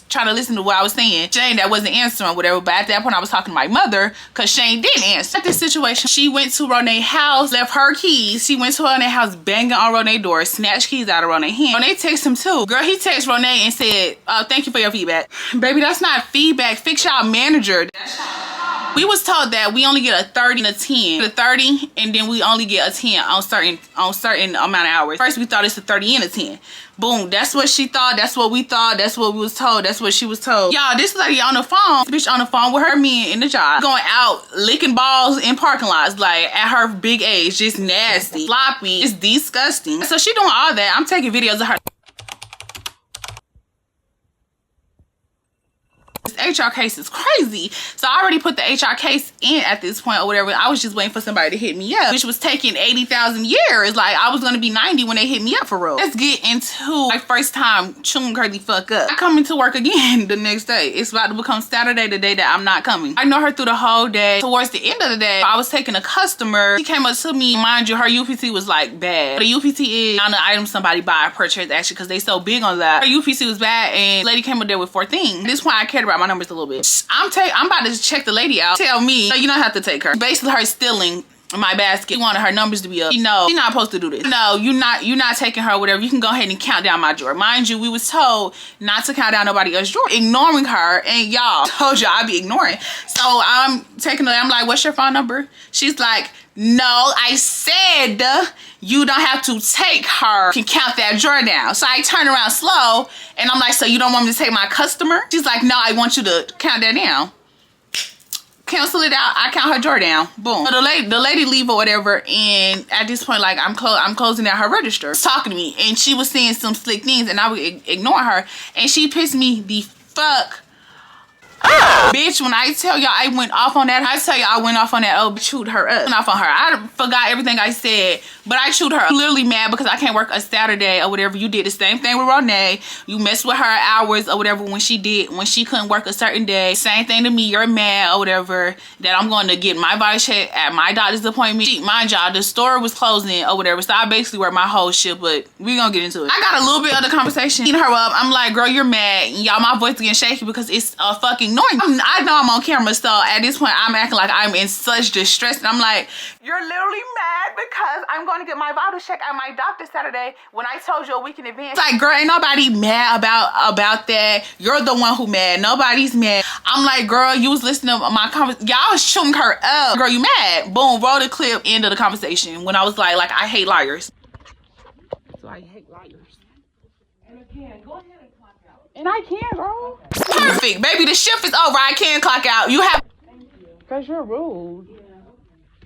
trying to listen to what I was saying. Shane that wasn't answering whatever, but at that point I was talking to my mother because Shane didn't answer. At this situation, she went to Rone's house, left her keys. She went to Rone's house, banging on Rone's door, snatched keys out of Rone's hand. Rone texted him too. Girl, he texted Rone and said, thank you for your feedback. Baby, that's not feedback. Fix y'all manager. We was told that we only get a 30 and a 10. The 30 and then we only get a 10 on certain amount of hours. First we thought it's a 30 and a 10. Boom, that's what she thought, that's what we thought, that's what we was told, that's what she was told. Y'all, this lady on the phone, bitch on the phone with her men in the job, going out licking balls in parking lots, like at her big age, just nasty, sloppy, it's disgusting. So she doing all that. I'm taking videos of her. This HR case is crazy. So I already put the HR case in at this point or whatever. I was just waiting for somebody to hit me up, which was taking 80,000 years. Like I was gonna be 90 when they hit me up for real. Let's get into my first time chewing curly fuck up. I come into work again the next day. It's about to become Saturday, the day that I'm not coming. I know her through the whole day. Towards the end of the day, I was taking a customer. She came up to me. Mind you, her UPC was like bad. The UPC is on the item somebody buy per transaction because they so big on that. Her UPC was bad and the lady came up there with 4 things. At this point, I cared about my numbers a little bit. I'm about to check the lady out. Tell me, no, you don't have to take her. Basically, her stealing my basket. She wanted her numbers to be up. No, she's not supposed to do this. No, you're not taking her, whatever. You can go ahead and count down my drawer. Mind you, we was told not to count down nobody else's drawer. Ignoring her, and y'all told you I'd be ignoring. So I'm taking her, I'm like, what's your phone number? She's like, no, I said you don't have to take her. You can count that drawer down. So I turn around slow and I'm like, so you don't want me to take my customer? She's like, no, I want you to count that down. Cancel it out. I count her drawer down. Boom. So the lady leave or whatever, and at this point, like I'm closing out her register. She's talking to me, and she was saying some slick things, and I would ignore her, and she pissed me the fuck Bitch, when I tell y'all I went off on that, oh, chewed her up. Went off on her. I forgot everything I said, but I chewed her up. Literally mad because I can't work a Saturday or whatever. You did the same thing with Ronay. You messed with her hours or whatever when she couldn't work a certain day. Same thing to me. You're mad or whatever that I'm going to get my body check at my doctor's appointment. Mind y'all, the store was closing or whatever, so I basically worked my whole shift, but we gonna get into it. I got a little bit of the conversation, eating her up. I'm like, girl, you're mad. Y'all, my voice getting shaky because it's fucking annoying. I know I'm on camera, so at this point, I'm acting like I'm in such distress, and I'm like, you're literally mad because I'm going to get my vital check at my doctor Saturday when I told you a week in advance. Like, girl, ain't nobody mad about that. You're the one who mad. Nobody's mad. I'm like, girl, you was listening to my conversation. Y'all was chewing her up. Girl, you mad. Boom, roll the clip, end of the conversation. When I was like I hate liars. So I hate liars. And again, go ahead and clock out. And I can, girl. Perfect. Baby, the shift is over. I can clock out. You have... Thank you. Because you're rude.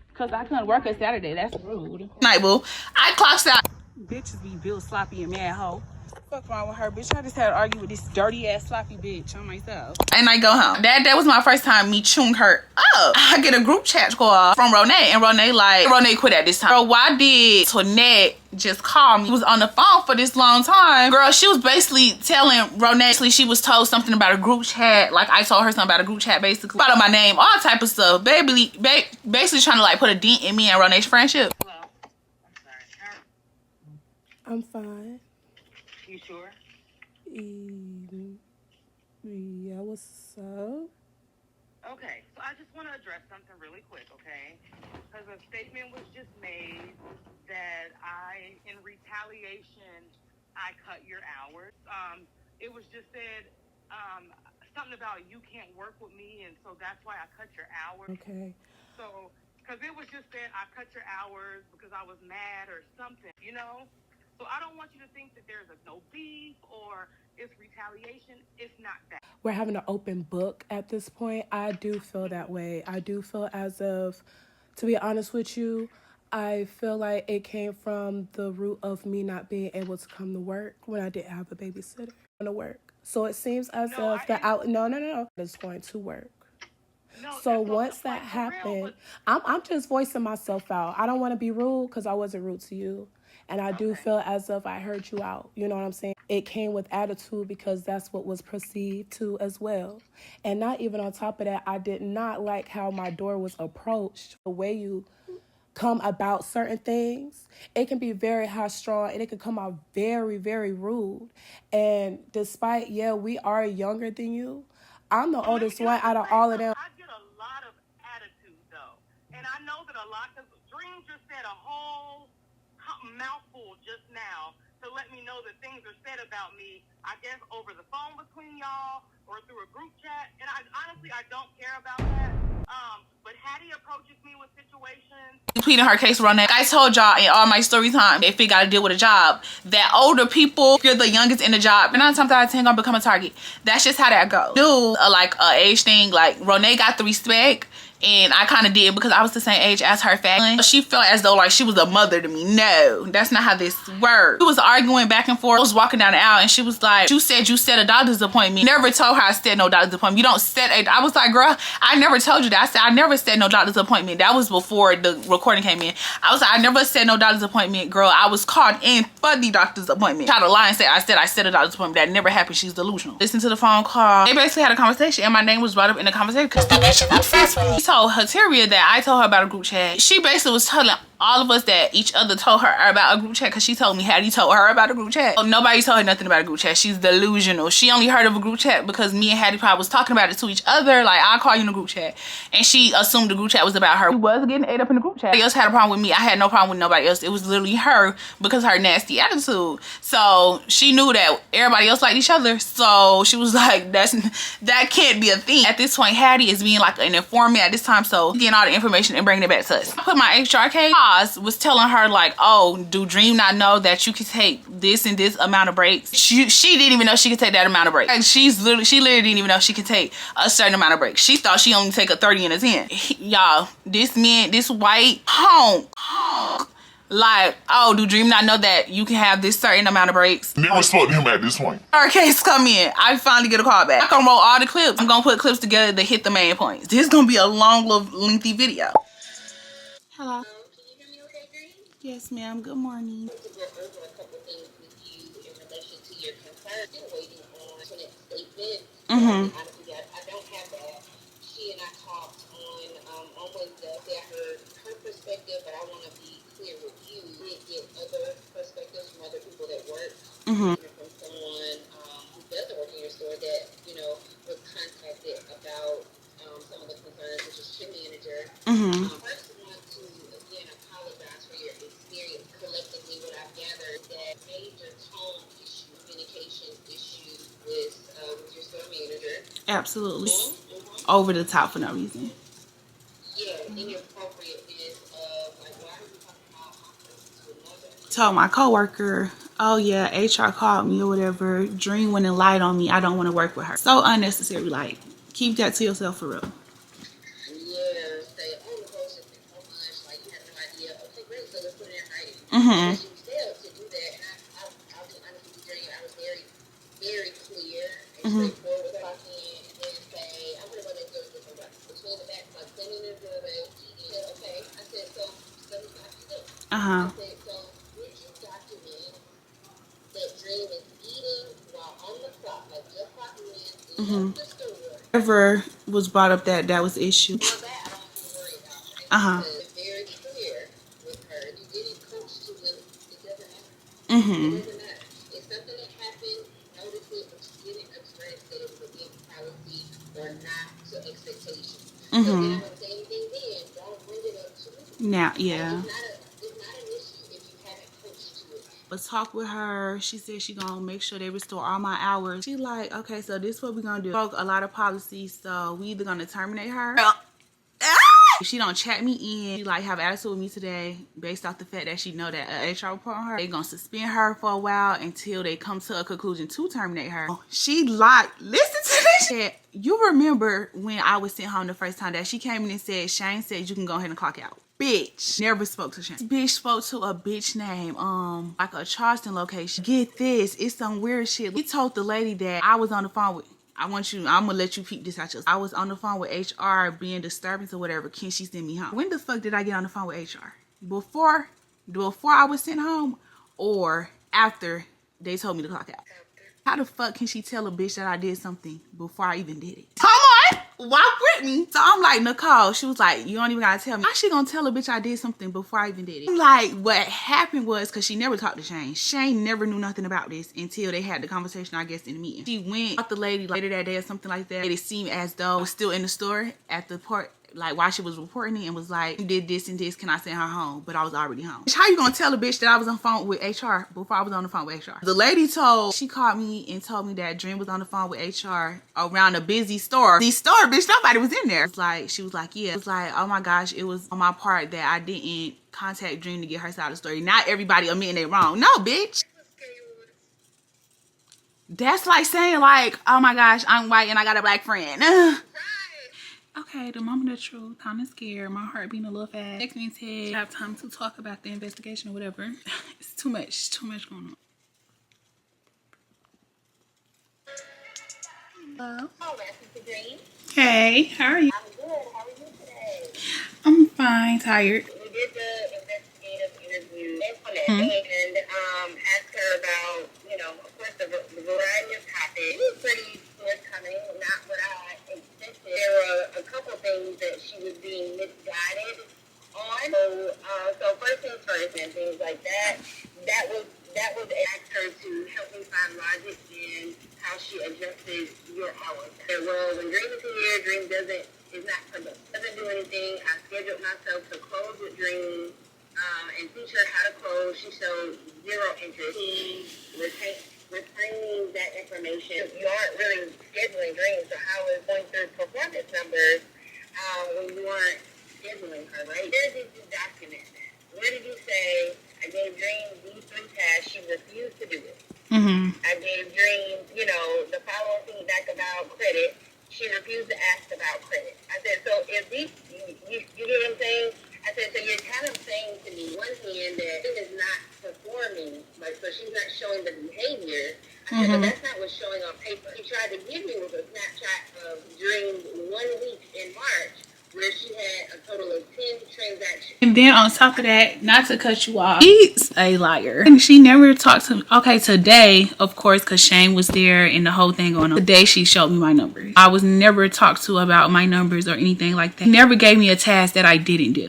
Because I couldn't work a Saturday. That's rude. Night, boo. I clocked out. Bitches be built sloppy and mad hoe. Fuck wrong with her, bitch. I just had to argue with this dirty ass sloppy bitch on myself. And I go home. That was my first time me chewing her up. I get a group chat call from Ronay, and Ronay quit at this time. Girl, why did Toinette just call me? She was on the phone for this long time. Girl, she was basically telling Ronay, she was told something about a group chat. Like I told her something about a group chat, basically. About my name, all type of stuff. Basically trying to like put a dent in me and Ronay's friendship. Hello. I'm sorry. I'm fine. You sure? Yeah, what's up? Okay, so I just want to address something really quick, okay? Because a statement was just made that in retaliation, I cut your hours. It was just said something about you can't work with me, and so that's why I cut your hours. Okay. So, because it was just said I cut your hours because I was mad or something, you know? So I don't want you to think that there's no beef or it's retaliation. It's not that. We're having an open book at this point. I do feel that way. I do feel as if, to be honest with you, I feel like it came from the root of me not being able to come to work when I didn't have a babysitter to work. So it seems as if no, it's going to work. No, so once that happened, I'm just voicing myself out. I don't want to be rude because I wasn't rude to you. And I do feel as if I heard you out. You know what I'm saying? It came with attitude because that's what was perceived to as well. And not even on top of that, I did not like how my door was approached. The way you come about certain things, it can be very high-strung and it can come out very, very rude. And despite, we are younger than you, I'm the oldest one out of all of them. I get a lot of attitude, though. And I know that a lot, because Dream just said a whole mouthful just now to let me know that things are said about me, I guess over the phone between y'all or through a group chat. And I honestly don't care about that. But Hattie approaches me with situations. Pleading her case, Ronay. I told y'all in all my story time, if it got to deal with a job, that older people, if you're the youngest in the job, and 9 times out of 10 gonna become a target. That's just how that goes. Do age thing, like Ronay got the respect. And I kind of did because I was the same age as her family. She felt as though like she was a mother to me. No, that's not how this works. We was arguing back and forth. I was walking down the aisle and she was like, you said you set a doctor's appointment. Never told her I set no doctor's appointment. You don't set a... I was like, girl, I never told you that. I said, I never set no doctor's appointment. That was before the recording came in. I was like, I never set no doctor's appointment, girl. I was called in for the doctor's appointment. Tried to lie and say I set a doctor's appointment. That never happened. She's delusional. Listen to the phone call. They basically had a conversation and my name was brought up in the conversation because the bitch is obsessed with me. Told Hateria that I told her about a group chat. She basically was telling all of us that each other told her about a group chat because she told me Hattie told her about a group chat. So nobody told her nothing about a group chat. She's delusional. She only heard of a group chat because me and Hattie probably was talking about it to each other. Like, I'll call you in a group chat. And she assumed the group chat was about her. She was getting ate up in the group chat. Nobody else had a problem with me. I had no problem with nobody else. It was literally her because of her nasty attitude. So she knew that everybody else liked each other. So she was like, that can't be a thing. At this point, Hattie is being like an informant at this time. So getting all the information and bringing it back to us. I put my HRK was telling her like, oh, do Dream not know that you can take this and this amount of breaks? She didn't even know she could take that amount of breaks. Like, she literally didn't even know she could take a certain amount of breaks. She thought she only take a 30 and a 10. Y'all, this white honk Like, oh, do Dream not know that you can have this certain amount of breaks? Never spoke to him at this point. Our case come in. I finally get a call back. I'm gonna roll all the clips. I'm gonna put clips together to hit the main points. This is gonna be a long, lengthy video. Hello. Can you hear me okay, Dream? Yes, ma'am. Good morning. To go over a couple things with you in relation to your concern. Still waiting on an statement. Honestly, I don't have that. She and I talked on Wednesday. I heard her perspective, but I want to be clear with you. We did get other perspectives from other people that work. From someone who doesn't work in your store that, you know, was contacted about some of the concerns, which is your manager. First, I want to again apologize for your experience. Collectively, what I've gathered that major tone issue, communication issue with your store manager. Absolutely. Over the top for no reason. Yeah, inappropriateness of like, why are we talking about one person to another? Told my coworker, oh yeah, HR called me or whatever. Dream went and lied on me. I don't want to work with her. So unnecessary. Like, keep that to yourself for real. Yeah, say, oh, the post has been so much, like you have no idea. Okay, great, so let's put it in writing. She failed to do that, and I'll be honest with you, Dream, I was very, very clear and straightforward with talking, and then say, I'm gonna go next door and get some breakfast. Between the back, like sending it to the she said, okay. I said, so let me stop you there. I said, so would you document that Dream is eating while on the clock, like just clocking in the store? Whoever was brought up that was the issue. Well, that I don't have to worry about. Very clear with her. You didn't coach to it. It doesn't matter. It doesn't matter. If something that happened, notice it, but you didn't address that it was against policy or not to expectation. So then I would say anything then, don't bring it up to me. Now, yeah. It's not an issue if you haven't coached to it. But talk with her. She said she gonna make sure they restore all my hours. She like, okay, so this is what we gonna do. Broke a lot of policies, so we either gonna terminate her. If she don't check me in, she like have attitude with me today based off the fact that she know that an HR report on her. They gonna suspend her for a while until they come to a conclusion to terminate her. She like, listen to this shit. You remember when I was sent home the first time that she came in and said, Shane said you can go ahead and clock out. Bitch never spoke to Shane. This bitch spoke to a bitch named like a Charleston location. Get this, it's some weird shit. He told the lady that I was on the phone with. I'm gonna let you peep this out. I was on the phone with HR being disturbance or whatever. Can she send me home? When the fuck did I get on the phone with HR? Before I was sent home or after they told me to clock out? How the fuck can she tell a bitch that I did something before I even did it? Come on! Walk with me. So I'm like, Nicole, she was like, you don't even gotta tell me. How she gonna tell a bitch I did something before I even did it? I'm like, what happened was, cause she never talked to Shane. Shane never knew nothing about this until they had the conversation, I guess, in the meeting. She went out the lady later that day or something like that. It seemed as though I was still in the store at the part, like while she was reporting it, and was like, you did this and this, can I send her home? But I was already home. How you gonna tell a bitch that I was on the phone with HR before I was on the phone with HR? The lady she called me and told me that Dream was on the phone with HR around a busy store. The store, bitch, nobody was in there. It's like, she was like, yeah. It was like, oh my gosh, it was on my part that I didn't contact Dream to get her side of the story. Not everybody admitting they wrong. No, bitch. That's like saying like, oh my gosh, I'm white and I got a black friend. Okay, the moment of truth, kind of scared, my heart beating a little fast. Text me and said, I have time to talk about the investigation or whatever. It's too much going on. Hello. Oh, that's Dream. Hey, how are you? I'm good. How are you today? I'm fine, tired. We did the investigative interview and asked her about, you know, of course, the variety of topics. It was pretty forthcoming, not what I expected. There were a couple things that she was being misguided on. So first things first and things like that. That was asked her to help me find logic in how she adjusted your hours. Well, when Dream is here, Dream is not productive. Doesn't do anything. I scheduled myself to close with Dream and teach her how to close. She showed zero interest. Retaining that information. You aren't really scheduling Dream, so how is going through performance numbers when you aren't scheduling her, right? Where did you document that? Where did you say, I gave Dream these 3 tasks, she refused to do it? I gave Dream, you know, the follow-up feedback about credit, she refused to ask about credit. I said, so if these, you get what I'm saying? I said, so you're kind of saying to me, one hand, that is not performing, like, so she's not showing the behavior. I said, but that's not what's showing on paper. She tried to give me was a snapshot of during 1 week in March where she had a total of 10 transactions. And then on top of that, not to cut you off, she's a liar. And she never talked to me. Okay, today, of course, because Shane was there and the whole thing going on. Today, she showed me my numbers. I was never talked to about my numbers or anything like that. She never gave me a task that I didn't do.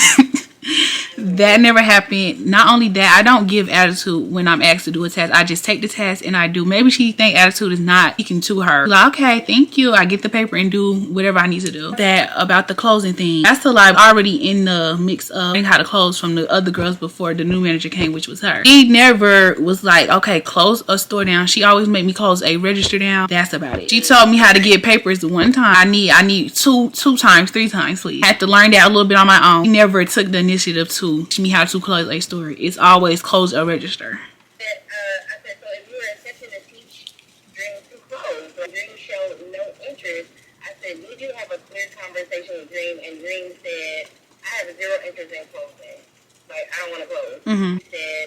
That never happened. Not only that, I don't give attitude when I'm asked to do a task. I just take the task and I do. Maybe she think attitude is not speaking to her. Like, okay, thank you. I get the paper and do whatever I need to do. That about the closing thing. That's the lie already in the mix of learning how to close from the other girls before the new manager came, which was her. She never was like, okay, close a store down. She always made me close a register down. That's about it. She told me how to get papers one time. I need two times, 3 times, please. I had to learn that a little bit on my own. She never took the initiative to teach me how to close a store. It's always close a register. I said, so if you were accepting to teach Dream to close, but Dream showed no interest, I said, did you have a clear conversation with Dream? And Dream said, I have 0 interest in closing. Like, I don't want to close. She said,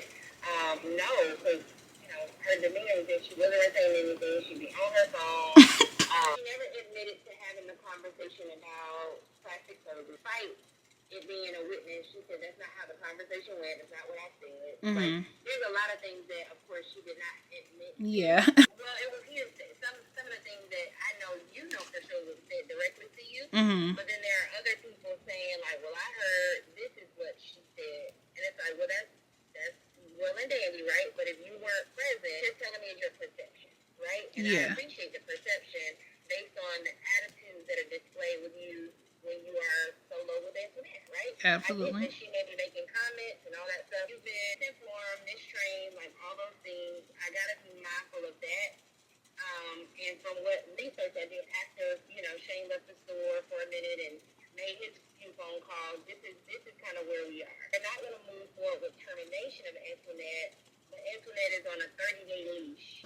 no, because, her demeanor was that she wasn't saying anything. She'd be on her phone. She never admitted to having the conversation about plastic surgery. Despite it being a witness, she said that's not how the conversation went. That's not what I said. Like, there's a lot of things that, of course, she did not admit. Yeah. Well, it was hearsay. Some of the things that I know for sure was said directly to you. But then there are other people saying, like, well, I heard this is what she said. And it's like, well, that's well and dandy, right? But if you weren't present, you're telling me your perception, right? And I appreciate the perception based on the attitudes that are displayed with you when you are solo with Antoinette, right? Absolutely. I get that she may be making comments and all that stuff. You've been informed, mistrained, like all those things. I gotta be mindful of that. And from what research I did after, Shane left the store for a minute and made his few phone calls, this is kind of where we are. We're not gonna move forward with termination of Antoinette, but Antoinette is on a 30-day leash.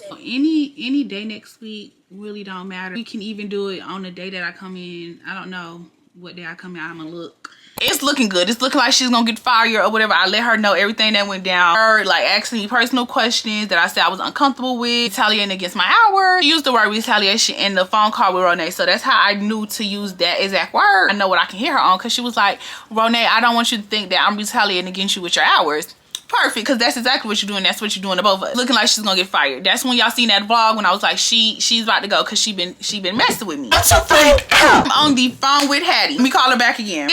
So any day next week really don't matter. We can even do it on the day that I come in. I don't know what day I come in. I'm gonna look. It's looking good. It's looking like she's gonna get fired or whatever. I let her know everything that went down. Her like asking me personal questions that I said I was uncomfortable with, retaliating against my hours. She used the word retaliation in the phone call with Ronay, so that's how I knew to use that exact word. I know what I can hear her on, because she was like, Ronay, I don't want you to think that I'm retaliating against you with your hours. Perfect, because that's exactly what you're doing. That's what you're doing to both of us. Looking like she's gonna get fired. That's when y'all seen that vlog when I was like, she's about to go because she been messing with me. What you think? I'm on the phone with Hattie. Let me call her back again.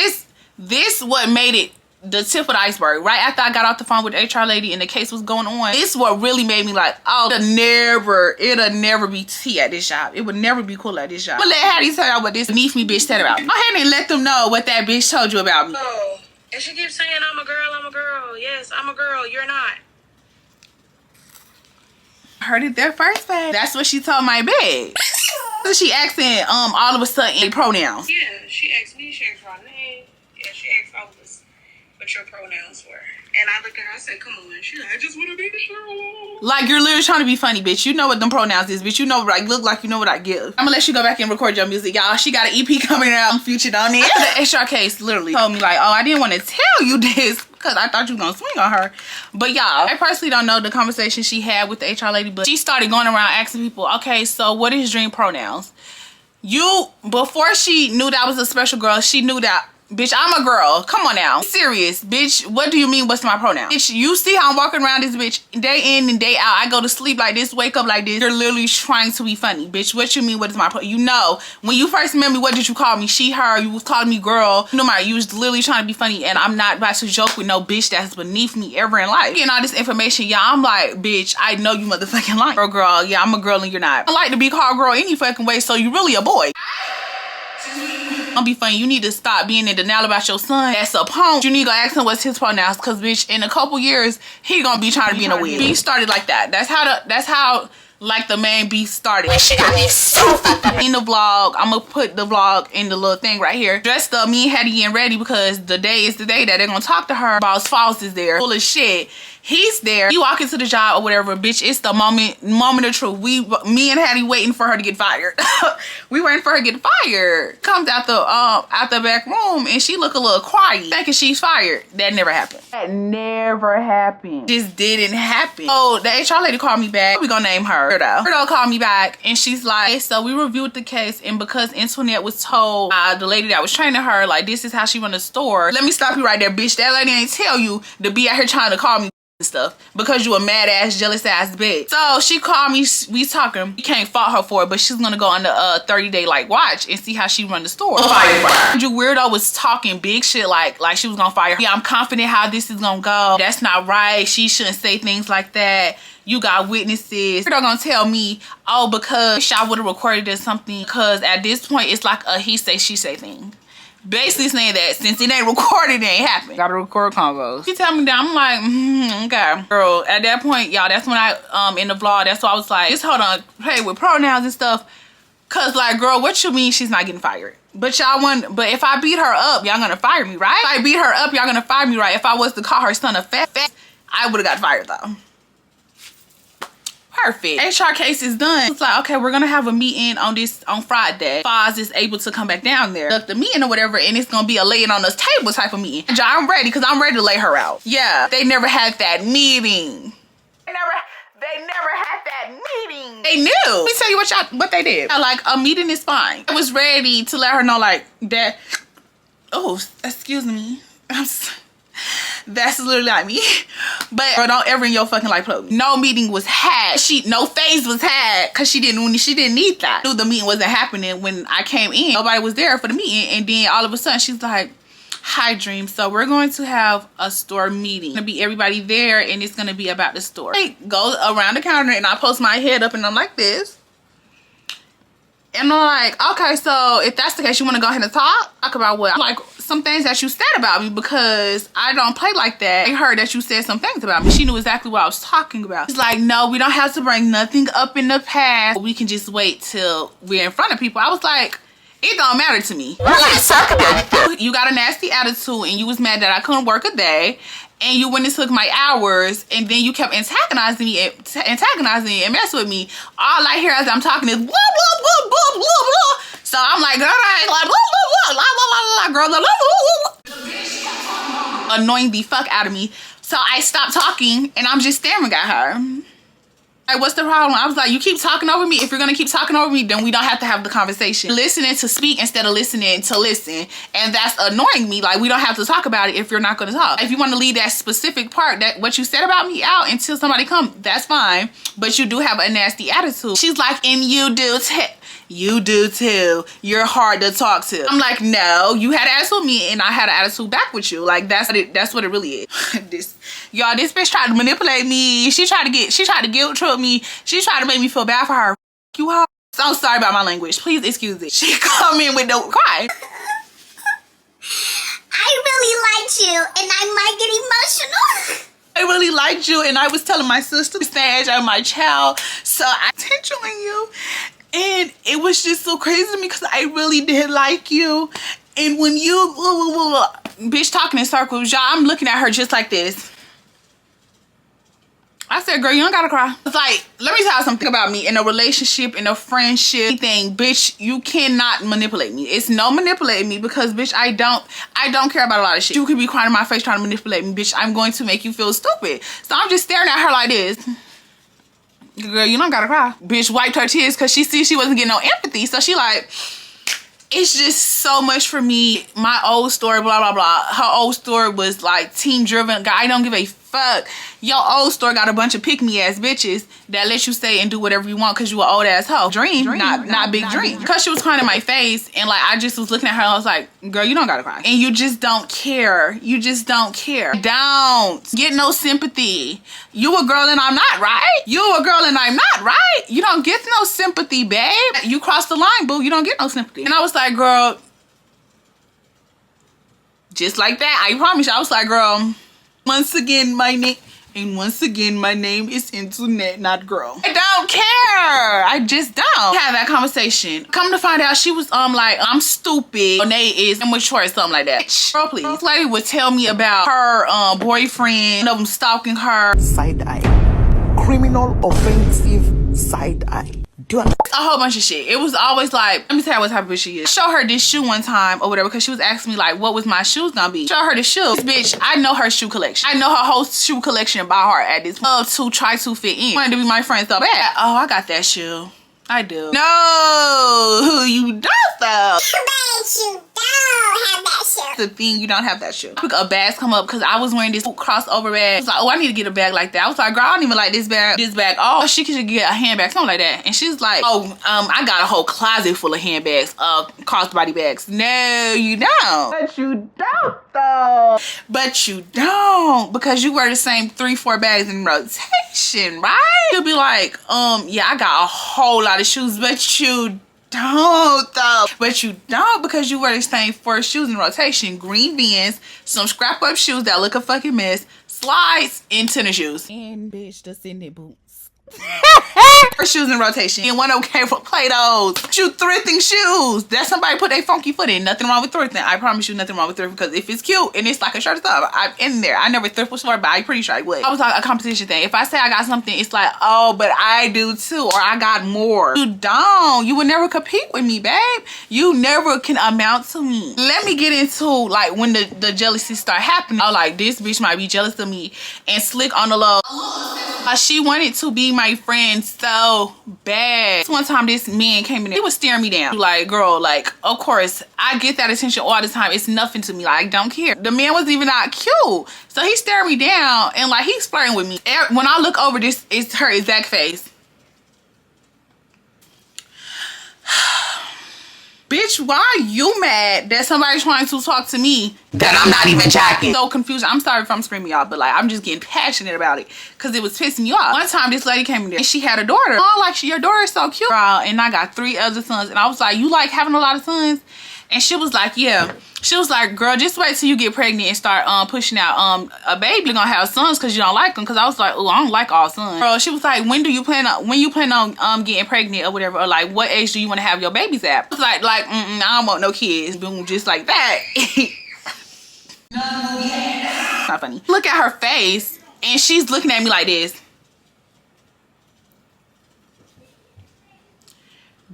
This what made it the tip of the iceberg. Right after I got off the phone with the HR lady and the case was going on, this what really made me like, oh, it'll never be tea at this job. It would never be cool at this job. But let Hattie tell y'all what this beneath me bitch said about me. Go ahead and let them know what that bitch told you about me. Oh. And she keeps saying, I'm a girl. Yes, I'm a girl. You're not. Heard it there first, babe. That's what she told my babe. So she asking all of a sudden pronouns. Yeah, she asked me, she asked Ronay. Yeah, she asked all of us what your pronouns were. And I looked at her, I said, come on. She's like, I just want to be sure. Like, you're literally trying to be funny, bitch. You know what them pronouns is, bitch. You know, like, look like you know what I give. I'm gonna let you go back and record your music, y'all. She got an EP coming out. I'm featured on it. The HR case literally told me, like, oh, I didn't want to tell you this because I thought you was gonna swing on her. But y'all, I personally don't know the conversation she had with the HR lady, but she started going around asking people, okay, so what is Dream pronouns? Before she knew that I was a special girl, she knew that, bitch, I'm a girl. Come on now. Serious, bitch. What do you mean, what's my pronoun? Bitch, you see how I'm walking around this bitch day in and day out. I go to sleep like this, wake up like this. You're literally trying to be funny. Bitch, what you mean, what is my pronoun? You know, when you first met me, what did you call me? She, her. You was calling me girl. You know, you was literally trying to be funny, and I'm not about to joke with no bitch that's beneath me ever in life. Getting all this information, y'all, I'm like, bitch, I know you motherfucking lying. Girl, yeah, I'm a girl and you're not. I like to be called girl any fucking way, so you really a boy. Don't be funny. You need to stop being in denial about your son. That's a punk. You need to go ask him what's his pronouns, because bitch, in a couple years he gonna be trying to be in a wig. Beef started like that. That's how like the main beef started. She got me so in the vlog. I'm gonna put the vlog in the little thing right here. Dressed up, me and Hattie getting ready because the day is the day that they're gonna talk to her. Boss Falls is there, full of shit. He's there. You walk into the job or whatever, bitch. It's the moment of truth. Me and Hattie waiting for her to get fired. We waiting for her to get fired. Comes out the back room and she look a little quiet, thinking she's fired. That never happened. That never happened. Just didn't happen. Oh, the HR lady called me back. We gonna name her ʟᴜ. ʟᴜ called me back and she's like, so we reviewed the case, and because Antoinette was told the lady that was training her, like, this is how she run the store. Let me stop you right there, bitch. That lady ain't tell you to be out here trying to call me and stuff because you a mad ass, jealous ass bitch. So she called me, we talking. You can't fault her for it, but she's gonna go on the 30-day like watch and see how she run the store. You weirdo was talking big shit like she was gonna fire her. Yeah, I'm confident how this is gonna go. That's not right. She shouldn't say things like that. You got witnesses. They're gonna tell me, oh, because I would have recorded or something, because at this point it's like a he say she say thing. Basically saying that since it ain't recorded, it ain't happened. Gotta record convos. She tell me that, I'm like, okay. Girl, at that point, y'all, that's when I, in the vlog, that's why I was like, just hold on, play with pronouns and stuff. Cause like, girl, what you mean she's not getting fired? But y'all want, but if I beat her up, y'all gonna fire me, right? If I beat her up, y'all gonna fire me, right? If I was to call her son a fat, I would've got fired though. Perfect. HR case is done. It's like, okay, we're gonna have a meeting on Friday. Foz is able to come back down there, conduct the meeting or whatever, and it's gonna be a laying on the table type of meeting. And I'm ready, because I'm ready to lay her out. Yeah, they never had that meeting. They never had that meeting. They knew. Let me tell you what they did. Like, a meeting is fine. I was ready to let her know like that. Oh, excuse me. That's literally like me. But girl, don't ever in your fucking life plug me. No meeting was had. No phase was had, because she didn't need that. Knew the meeting wasn't happening when I came in. Nobody was there for the meeting, and then all of a sudden she's like, hi Dream, so we're going to have a store meeting. It's gonna be everybody there and it's gonna be about the store. I go around the counter and I post my head up and I'm like this. And I'm like, okay, so if that's the case, you want to go ahead and talk about what? Like, some things that you said about me, because I don't play like that. I heard that you said some things about me. She knew exactly what I was talking about. She's like, no, we don't have to bring nothing up in the past. We can just wait till we're in front of people. I was like, it don't matter to me. You got a nasty attitude and you was mad that I couldn't work a day. And you went and took my hours, and then you kept antagonizing me and messing with me. All I hear as I'm talking is blah, blah, blah, blah, blah, blah. So I'm like, girl, blah, blah, blah, blah, blah, girl, blah, blah, blah, blah. Annoying the fuck out of me. So I stopped talking and I'm just staring at her. Like, what's the problem? I was like, you keep talking over me. If you're gonna keep talking over me, then we don't have to have the conversation. Listening to speak instead of listening to listen. And that's annoying me. Like, we don't have to talk about it if you're not gonna talk. If you want to leave that specific part, that what you said about me out until somebody come, that's fine. But you do have a nasty attitude. She's like, and you do too. You do too. You're hard to talk to. I'm like, no, you had an attitude with me and I had an attitude back with you. Like, that's what it really is. Y'all, this bitch tried to manipulate me. She tried to guilt trip me. She tried to make me feel bad for her. You hoe. So I'm sorry about my language. Please excuse it. She come in with no cry. I really liked you and I might get emotional. I really liked you and I was telling my sister to stay out of my child. So I intentionally you. And it was just so crazy to me because I really did like you. And when you, bitch talking in circles, y'all, I'm looking at her just like this. I said, girl, you don't gotta cry. It's like, let me tell you something about me. In a relationship, in a friendship, anything, bitch, you cannot manipulate me. It's no manipulating me because, bitch, I don't care about a lot of shit. You could be crying in my face trying to manipulate me, bitch. I'm going to make you feel stupid. So I'm just staring at her like this. Girl, you don't gotta cry. Bitch wiped her tears because she see she wasn't getting no empathy. So she like, it's just so much for me. My old story, blah, blah, blah. Her old story was like team driven. God, I don't give a fuck. Your old story got a bunch of pick-me ass bitches that let you say and do whatever you want because you an old ass hoe. Dream, not big dream. Because she was crying in my face and like I just was looking at her and I was like, girl, you don't gotta cry. And you just don't care. You just don't care. Don't get no sympathy. You a girl and I'm not, right? You a girl and I'm not, right? You don't get no sympathy, babe. You crossed the line, boo. You don't get no sympathy. And I was like, girl, just like that, I promise you. I was like, girl, once again, my name And once again, my name is internet, not girl. I don't care. I just don't have that conversation. Come to find out, she was like, I'm stupid. Nate is immature or something like that. Girl, please. This lady would tell me about her boyfriend, one of them stalking her. Side eye. Criminal offensive side eye. A whole bunch of shit. It was always like, let me tell you what type of bitch she is. Show her this shoe one time or whatever, because she was asking me like, what was my shoes gonna be? Show her the shoe. This bitch, I know her shoe collection. I know her whole shoe collection by heart at this point. To try to fit in. Wanted to be my friend so bad. Oh, I got that shoe. I do. No, you don't though. But you don't have that shoe. The thing, you don't have that shoe. A bags come up because I was wearing this crossover bag. I was like, oh, I need to get a bag like that. I was like, girl, I don't even like this bag. Oh, she could get a handbag, something like that. And she's like, oh, I got a whole closet full of handbags, crossbody bags. No, you don't. But you don't though. But you don't, because you wear the same 3-4 bags in rotation, right? You'll be like, yeah, I got a whole lot of shoes, but you don't though. But you don't, because you wear the same 4 shoes in rotation. Green Vans, some scrap up shoes that look a fucking mess, slides, and tennis shoes. And bitch, just in their boots. 4 shoes in rotation. And one okay for Play-Dohs. You thrifting shoes that somebody put their funky foot in. Nothing wrong with thrifting. I promise you nothing wrong with thrifting, because if it's cute and it's like a shirt or something, I'm in there. I never thrift before, but I'm pretty sure I would. I was like a competition thing. If I say I got something, it's like, oh, but I do too, or I got more. You don't. You would never compete with me, babe. You never can amount to me. Let me get into like when the jealousy start happening. Oh, like this bitch might be jealous of me and slick on the low. She wanted to be my friend so bad. One time this man came in there, he was staring me down. Like, girl, like, of course, I get that attention all the time. It's nothing to me. Like, I don't care. The man was even not cute. So he stared me down and like he's flirting with me. When I look over, this is her exact face. Bitch, why are you mad that somebody's trying to talk to me that I'm not even chatting? So confused. I'm sorry if I'm screaming y'all, but like I'm just getting passionate about it because it was pissing me off. One time this lady came in there and she had a daughter. Oh, like your daughter is so cute. And I got 3 other sons, and I was like, you like having a lot of sons? And she was like, yeah. She was like, girl, just wait till you get pregnant and start pushing out a baby. You're gonna have sons because you don't like them. Because I was like, oh, I don't like all sons. Girl, she was like, when you plan on getting pregnant or whatever, or like what age do you want to have your babies at? I was like, I don't want no kids. Boom, just like that. Not funny. Look at her face, and she's looking at me like this.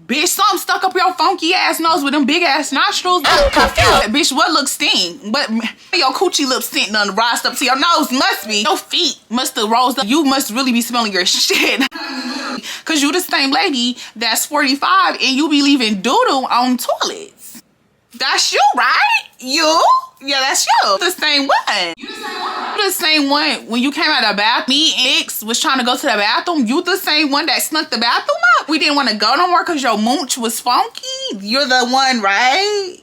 Bitch, something stuck up your funky ass nose with them big ass nostrils. Bitch, what looks sting? But your coochie lips sitting done rised up to your nose. Must be. Your feet must have rose up. You must really be smelling your shit. Cause you the same lady that's 45 and you be leaving doodle on toilets. That's you, right? You? Yeah, that's you. The same one. You the same one when you came out of the bathroom. Me and X was trying to go to the bathroom. You the same one that snuck the bathroom up. We didn't want to go no more because your mooch was funky. You're the one, right?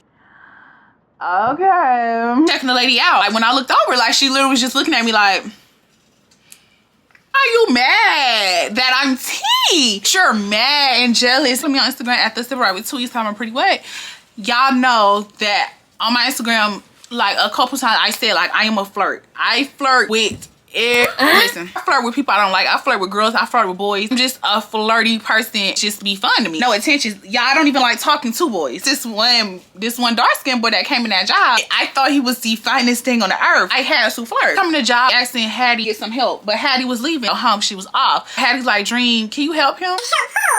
Okay. Checking the lady out. Like when I looked over, like she literally was just looking at me like, are you mad that I'm T? Sure, mad and jealous. Put me on Instagram at the Sybarite with 2 E's time I'm pretty wet. Y'all know that on my Instagram, like a couple times I said like I am a flirt. I flirt with listen, I flirt with people I don't like. I flirt with girls. I flirt with boys. I'm just a flirty person. Just be fun to me. No attention. Y'all, I don't even like talking to boys. This one dark-skinned boy that came in that job, I thought he was the finest thing on the earth. I had to flirt. Coming to the job, asking Hattie get some help, but Hattie was leaving. Home, she was off. Hattie's like, Dream, can you help him?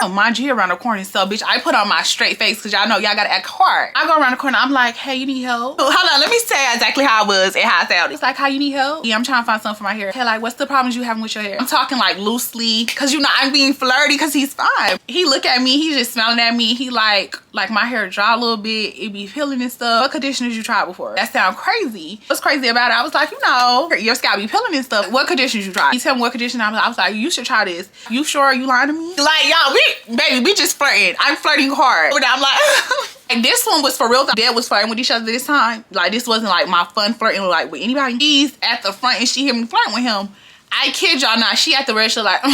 Oh, mind you, around the corner. So, bitch, I put on my straight face because y'all know y'all gotta act hard. I go around the corner. I'm like, hey, you need help? Oh, hold on, let me tell you exactly how I was and how I sounded. It's like, how you need help? Yeah, I'm trying to find something for my hair. Okay, like, what's the problems you having with your hair? I'm talking like loosely because you know I'm being flirty because he's fine. He look at me, he's just smiling at me. He like my hair dry a little bit, it be peeling and stuff. What conditioners you tried before? That sound crazy. What's crazy about it? I was like, you know, your scalp be peeling and stuff. What conditioners you tried? He tell me what conditioner. I was like, you should try this. You sure? Are you lying to me? Like, y'all, we just flirting. I'm flirting hard. But I'm like and this one was for real. The dad was flirting with each other this time. Like this wasn't like my fun flirting like with anybody. He's at the front and she hear me flirting with him. I kid y'all not, she at the register like, you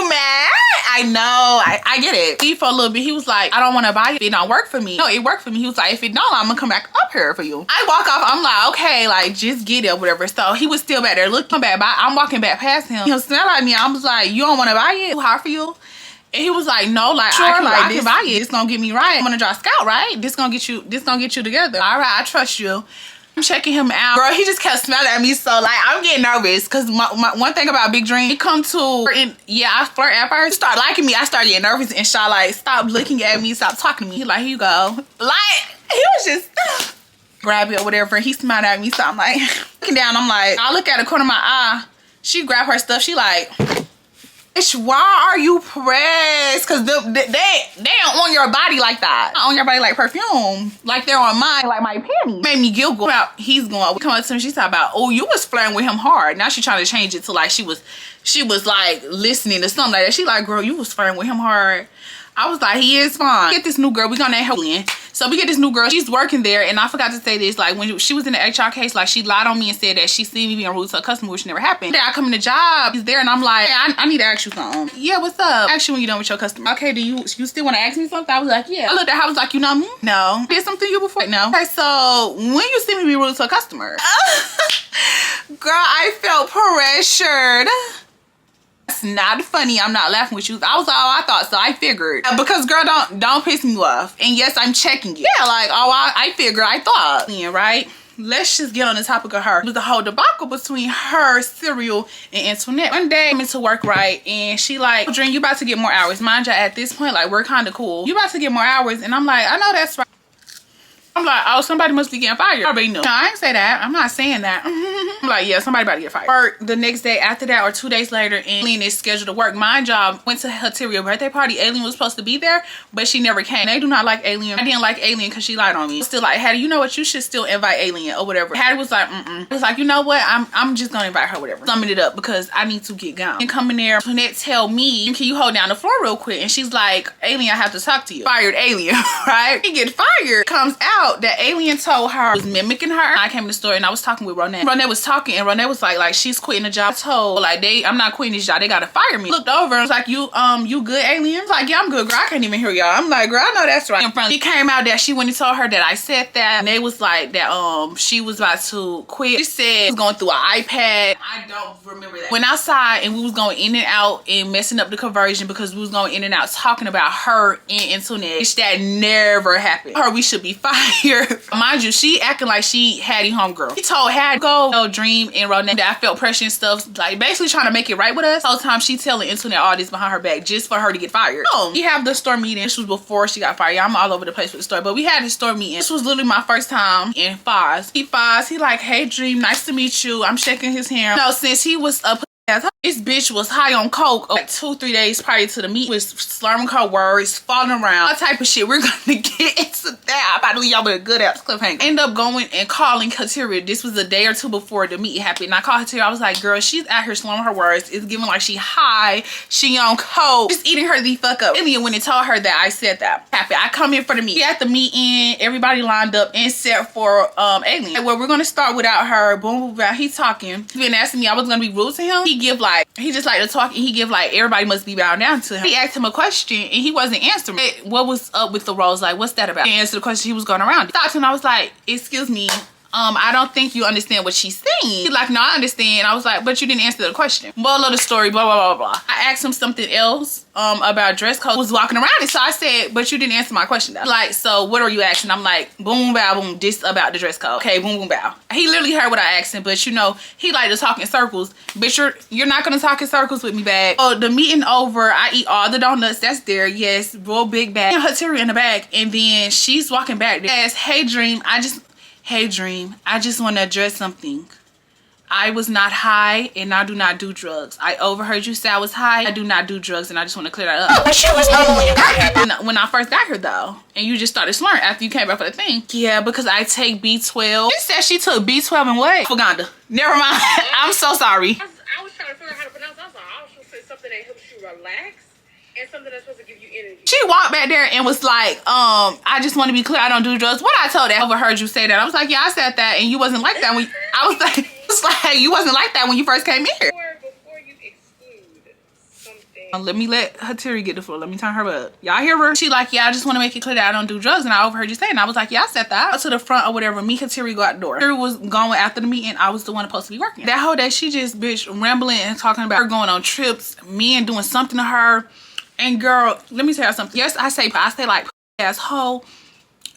mad? I know. I get it. He for a little bit, he was like, I don't want to buy it. It don't work for me. No, it worked for me. He was like, if it don't, I'm gonna come back up here for you. I walk off. I'm like, okay, like just get it or whatever. So he was still back there looking back. I'm walking back past him. He'll smell at me. I was like, you don't want to buy it? Too hard for you? And he was like, no, like sure, I can buy it. It's gonna get me right. I'm gonna draw scout, right? This gonna get you together. All right, I trust you. I'm checking him out. Girl, he just kept smelling at me, so like I'm getting nervous because my one thing about Big Dream, he come to and yeah, I flirt at first. He start liking me, I started getting nervous and Shy like stop looking at me, stop talking to me. He like, here you go. Like he was just grab it or whatever. He smiled at me, so I'm like looking down. I'm like, I look at the corner of my eye. She grabbed her stuff. She like, why are you pressed? Cause they don't on your body like that. Not on your body like perfume. Like they're on mine, like my panties. Made me giggle. He's going. Come up to me. She's talking about, oh, you was flirting with him hard. Now she trying to change it to like she was like listening to something like that. She like, girl, you was flirting with him hard. I was like, he is fine. Get this new girl. We gonna name her Lynn. So we get this new girl. She's working there, and I forgot to say this. Like when she was in the HR case, like she lied on me and said that she seen me being rude to a customer, which never happened. Then I come in the job. He's there, and I'm like, hey, I need to ask you something. Yeah, what's up? Ask you when you're done with your customer. Okay, do you still want to ask me something? I was like, yeah. I looked at her. I was like, you know me? No. Did something to you before? No. Okay, so when you see me be rude to a customer, girl, I felt pressured. That's not funny. I'm not laughing with you. I was I thought so. I figured because girl, don't piss me off. And yes, I'm checking you. Yeah, like I figured. I thought. Yeah, right. Let's just get on the topic of her. It was the whole debacle between her, Serial, and Antoinette. One day, I'm into work, right, and she like, Dream, you about to get more hours. Mind you, at this point, like we're kind of cool. You about to get more hours, and I'm like, I know that's right. I'm like, oh, somebody must be getting fired. I already knew. No, I ain't say that. I'm not saying that. I'm like, yeah, somebody about to get fired. Or the next day after that or 2 days later, and Alien is scheduled to work. My job went to her birthday party. Alien was supposed to be there, but she never came. They do not like Alien. I didn't like Alien because she lied on me. Still like, Hattie, you know what? You should still invite Alien or whatever. Hattie was like, It was like, you know what? I'm just gonna invite her, whatever. Summing it up because I need to get gone. And come in there, Antoinette tell me, can you hold down the floor real quick? And she's like, Alien, I have to talk to you. Fired Alien, right? He get fired. Comes out that Alien told her was mimicking her. I came in the store and I was talking with Ronette. Ronette was talking and Ronette was like she's quitting the job. I told like I'm not quitting this job. They gotta fire me. Looked over and was like, you good, Alien? I was like, yeah, I'm good, girl. I can't even hear y'all. I'm like, girl, I know that's right. In front, it came out that she went and told her that I said that, and they was like that she was about to quit. She said she was going through an iPad. I don't remember that. Went outside and we was going in and out and messing up the conversion because we was going in and out talking about her and Antoinette. That never happened. Her, we should be fired. Mind you, she acting like she Hattie homegirl. She told Hattie go Dream and Ronette that I felt pressure and stuff, like basically trying to make it right with us. The whole time she telling Antoinette all this behind her back just for her to get fired. So we have the store meeting. This was before she got fired. Yeah, I'm all over the place with the story, but we had the store meeting. This was literally my first time in Foz. He like, hey Dream, nice to meet you. I'm shaking his hand. No, since he was up. This bitch was high on coke like 2-3 days prior to the meet, was slurring her words, falling around, all type of shit. We're gonna get into that. I'm about to leave y'all with a good ass cliffhanger. End up going and calling Kateria. This was a day or two before the meet happened. And I called Kateria. I was like, girl, she's out here slurring her words. It's giving like she high, she on coke, just eating her the fuck up. Alien when it told her that I said that. Happy. I come in for the meet. At the meeting, everybody lined up except for Alien. Well, we're gonna start without her. Boom, boom, boom. He's talking. He's been asking me I was gonna be rude to him. He just like to talk and he give like everybody must be bowing down to him. He asked him a question and he wasn't answering. What was up with the rose? Like, what's that about? He answered the question, he was going around. I talked to him, I was like, excuse me, I don't think you understand what she's saying. He's like, no, I understand. I was like, but you didn't answer the question. Moral of the story, blah, blah, blah, blah. I asked him something else about dress code. Was walking around it. So I said, but you didn't answer my question though. Like, so what are you asking? I'm like, boom, bow, boom, this about the dress code. Okay, boom, boom, bow. He literally heard what I asked him, but you know, he like to talk in circles. But you're not gonna talk in circles with me, bag. Oh, the meeting over, I eat all the donuts that's there. Yes, real big bag. And Kateria in the bag. And then she's walking back there. As, hey Dream, I just want to address something. I was not high and I do not do drugs. I overheard you say I was high. I do not do drugs and I just want to clear that up. She was normal when you got here. When I first got here though, and you just started slurring after you came back for the thing. Yeah, because I take B12. She said she took B12 and what? Uganda. Never mind. I'm so sorry. I was trying to figure out how to pronounce it. I was supposed to say something that helps you relax and something that's supposed to give you energy. She walked back there and was like, I just want to be clear, I don't do drugs. What I told her, I overheard you say that. I was like, yeah, I said that, and you wasn't like that when I was like, you wasn't like that when you first came here. Before you exclude something Let me let Hatiri get the floor. Let me turn her up. Y'all hear her? She like, yeah, I just want to make it clear that I don't do drugs. And I overheard you saying. And I was like, yeah, I said that. Go to the front or whatever. Me, Hatiri go out the door. Hatiri was going after the meeting. I was the one supposed to be working. That whole day, she just bitch rambling and talking about her going on trips, men doing something to her. And girl, let me tell you something. Yes, I say like asshole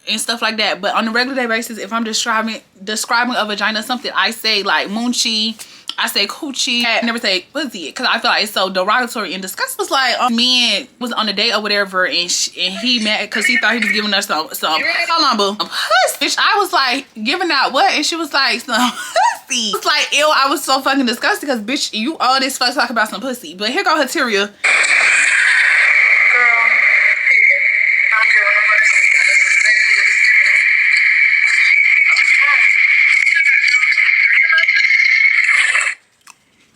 and stuff like that. But on a regular day basis, if I'm describing a vagina or something, I say like moochie. I say coochie. I never say pussy because I feel like it's so derogatory and disgusting. It's like men was on a date or whatever, and he mad because he thought he was giving us some hold on, boo, pussy. Bitch, I was like, giving out what? And she was like, some pussy. It's like, ew, I was so fucking disgusted because bitch, you all this fuck talk about some pussy. But here go Hateria.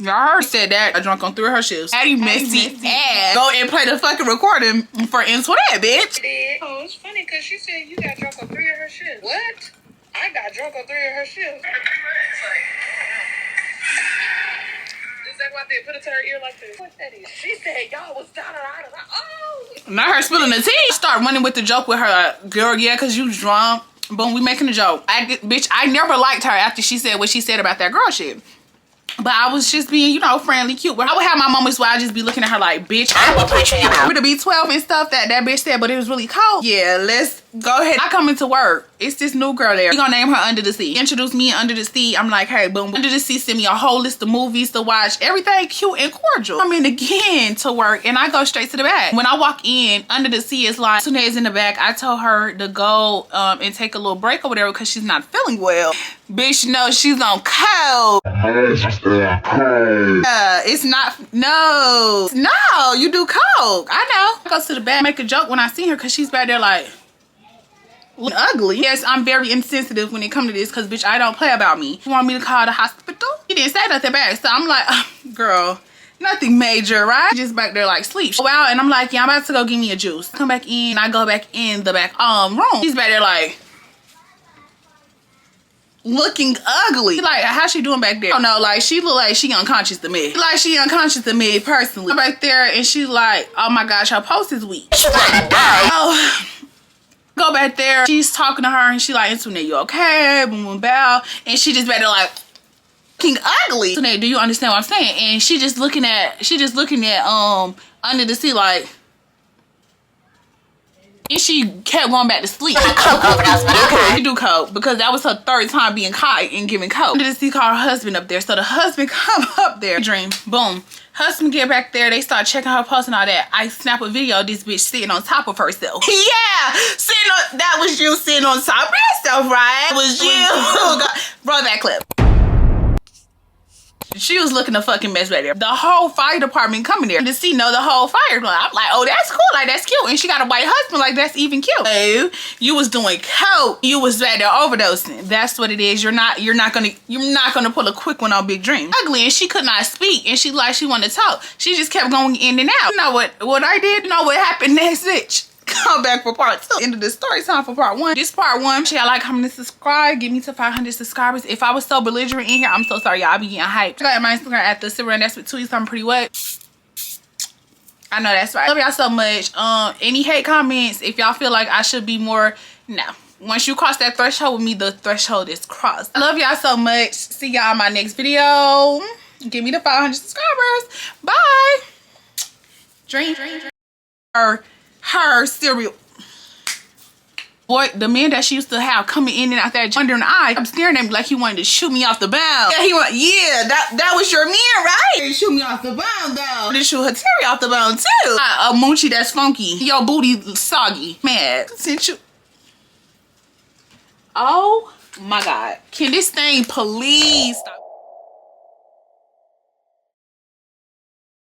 Y'all heard said that I drunk on 3 of her shifts. Patty messy ass. Go and play the fucking recording for Ⴡᴜⴜ bitch. Oh, it's funny because she said you got drunk on 3 of her shifts. What? I got drunk on 3 of her shifts. Is that why they put it to her ear like this? What that is? She said y'all was down and out. Oh. Not her spilling the tea. Start running with the joke with her. Girl, yeah, because you drunk. Boom, we making a joke. Bitch, I never liked her after she said what she said about that girl shit. But I was just being, you know, friendly, cute. But I would have my moments where I just be looking at her like, bitch, I will put you down. With the B12 and stuff that bitch said, but it was really cold. Yeah, let's go ahead. I come into work. It's this new girl there. We gonna name her Under the Sea. Introduce me Under the Sea. I'm like, hey, boom. Under the Sea send me a whole list of movies to watch. Everything cute and cordial. I'm in again to work and I go straight to the back. When I walk in, Under the Sea is like, Tune's in the back. I told her to go and take a little break or whatever because she's not feeling well. Bitch, no, she's on cold. It's not, no, you do coke. I know. I go to the back, make a joke when I see her because she's back there like, ugly. Yes, I'm very insensitive when it comes to this because bitch, I don't play about me. You want me to call the hospital? He didn't say nothing back. So I'm like, girl, nothing major, right? Just back there like sleep. Wow, and I'm like, yeah, I'm about to go give me a juice. Come back in, I go back in the back room. She's back there like, looking ugly. Like, how's she doing back there? I don't know, like, she look like she unconscious to me. Like, she unconscious to me, personally. I'm back there, and she's like, oh my gosh, her post is weak. She's like, oh. Go back there. She's talking to her, and she like, Ⴡᴜ, you okay? Boom, boom, bow. And she just back there like, looking ugly. ⴡᴜ, do you understand what I'm saying? And she just looking at, Under the Sea like, and she kept going back to sleep. She do coke because that was her 3rd time being caught and giving coke. Under the Sea called her husband up there. So the husband come up there. Dream. Boom. Husband get back there. They start checking her post and all that. I snap a video of this bitch sitting on top of herself. Yeah. That was you sitting on top of yourself, right? It was you. Roll that clip. She was looking a fucking mess right there. The whole fire department coming there to see the whole fire. I'm like, oh, that's cool. Like, that's cute. And she got a white husband. Like, that's even cute. Oh, you was doing coke. You was right there overdosing. That's what it is. You're not gonna pull a quick one on Big Dream. Ugly, and she could not speak. And she wanted to talk. She just kept going in and out. You know what I did? You know what happened next, bitch? Come back for part 2. End of the story time for part 1. This part 1. Share, like, comment, and subscribe. Get me to 500 subscribers. If I was so belligerent in here, I'm so sorry, y'all. I be getting hyped. Check out my Instagram at the Sybarite. That's with 2 E's. I'm pretty wet. I know that's right. Love y'all so much. Any hate comments? If y'all feel like I should be more, no. Once you cross that threshold with me, the threshold is crossed. I love y'all so much. See y'all in my next video. Give me the 500 subscribers. Bye. Dream. Her cereal. Boy, the man that she used to have coming in and out that under an eye, I'm staring at me like he wanted to shoot me off the bound. Yeah, that was your man, right? He shoot me off the bound, though. They shoot Hatiri off the bound, too. A moochie that's funky. Your booty soggy. Man, since you... Oh, my God. Can this thing please stop?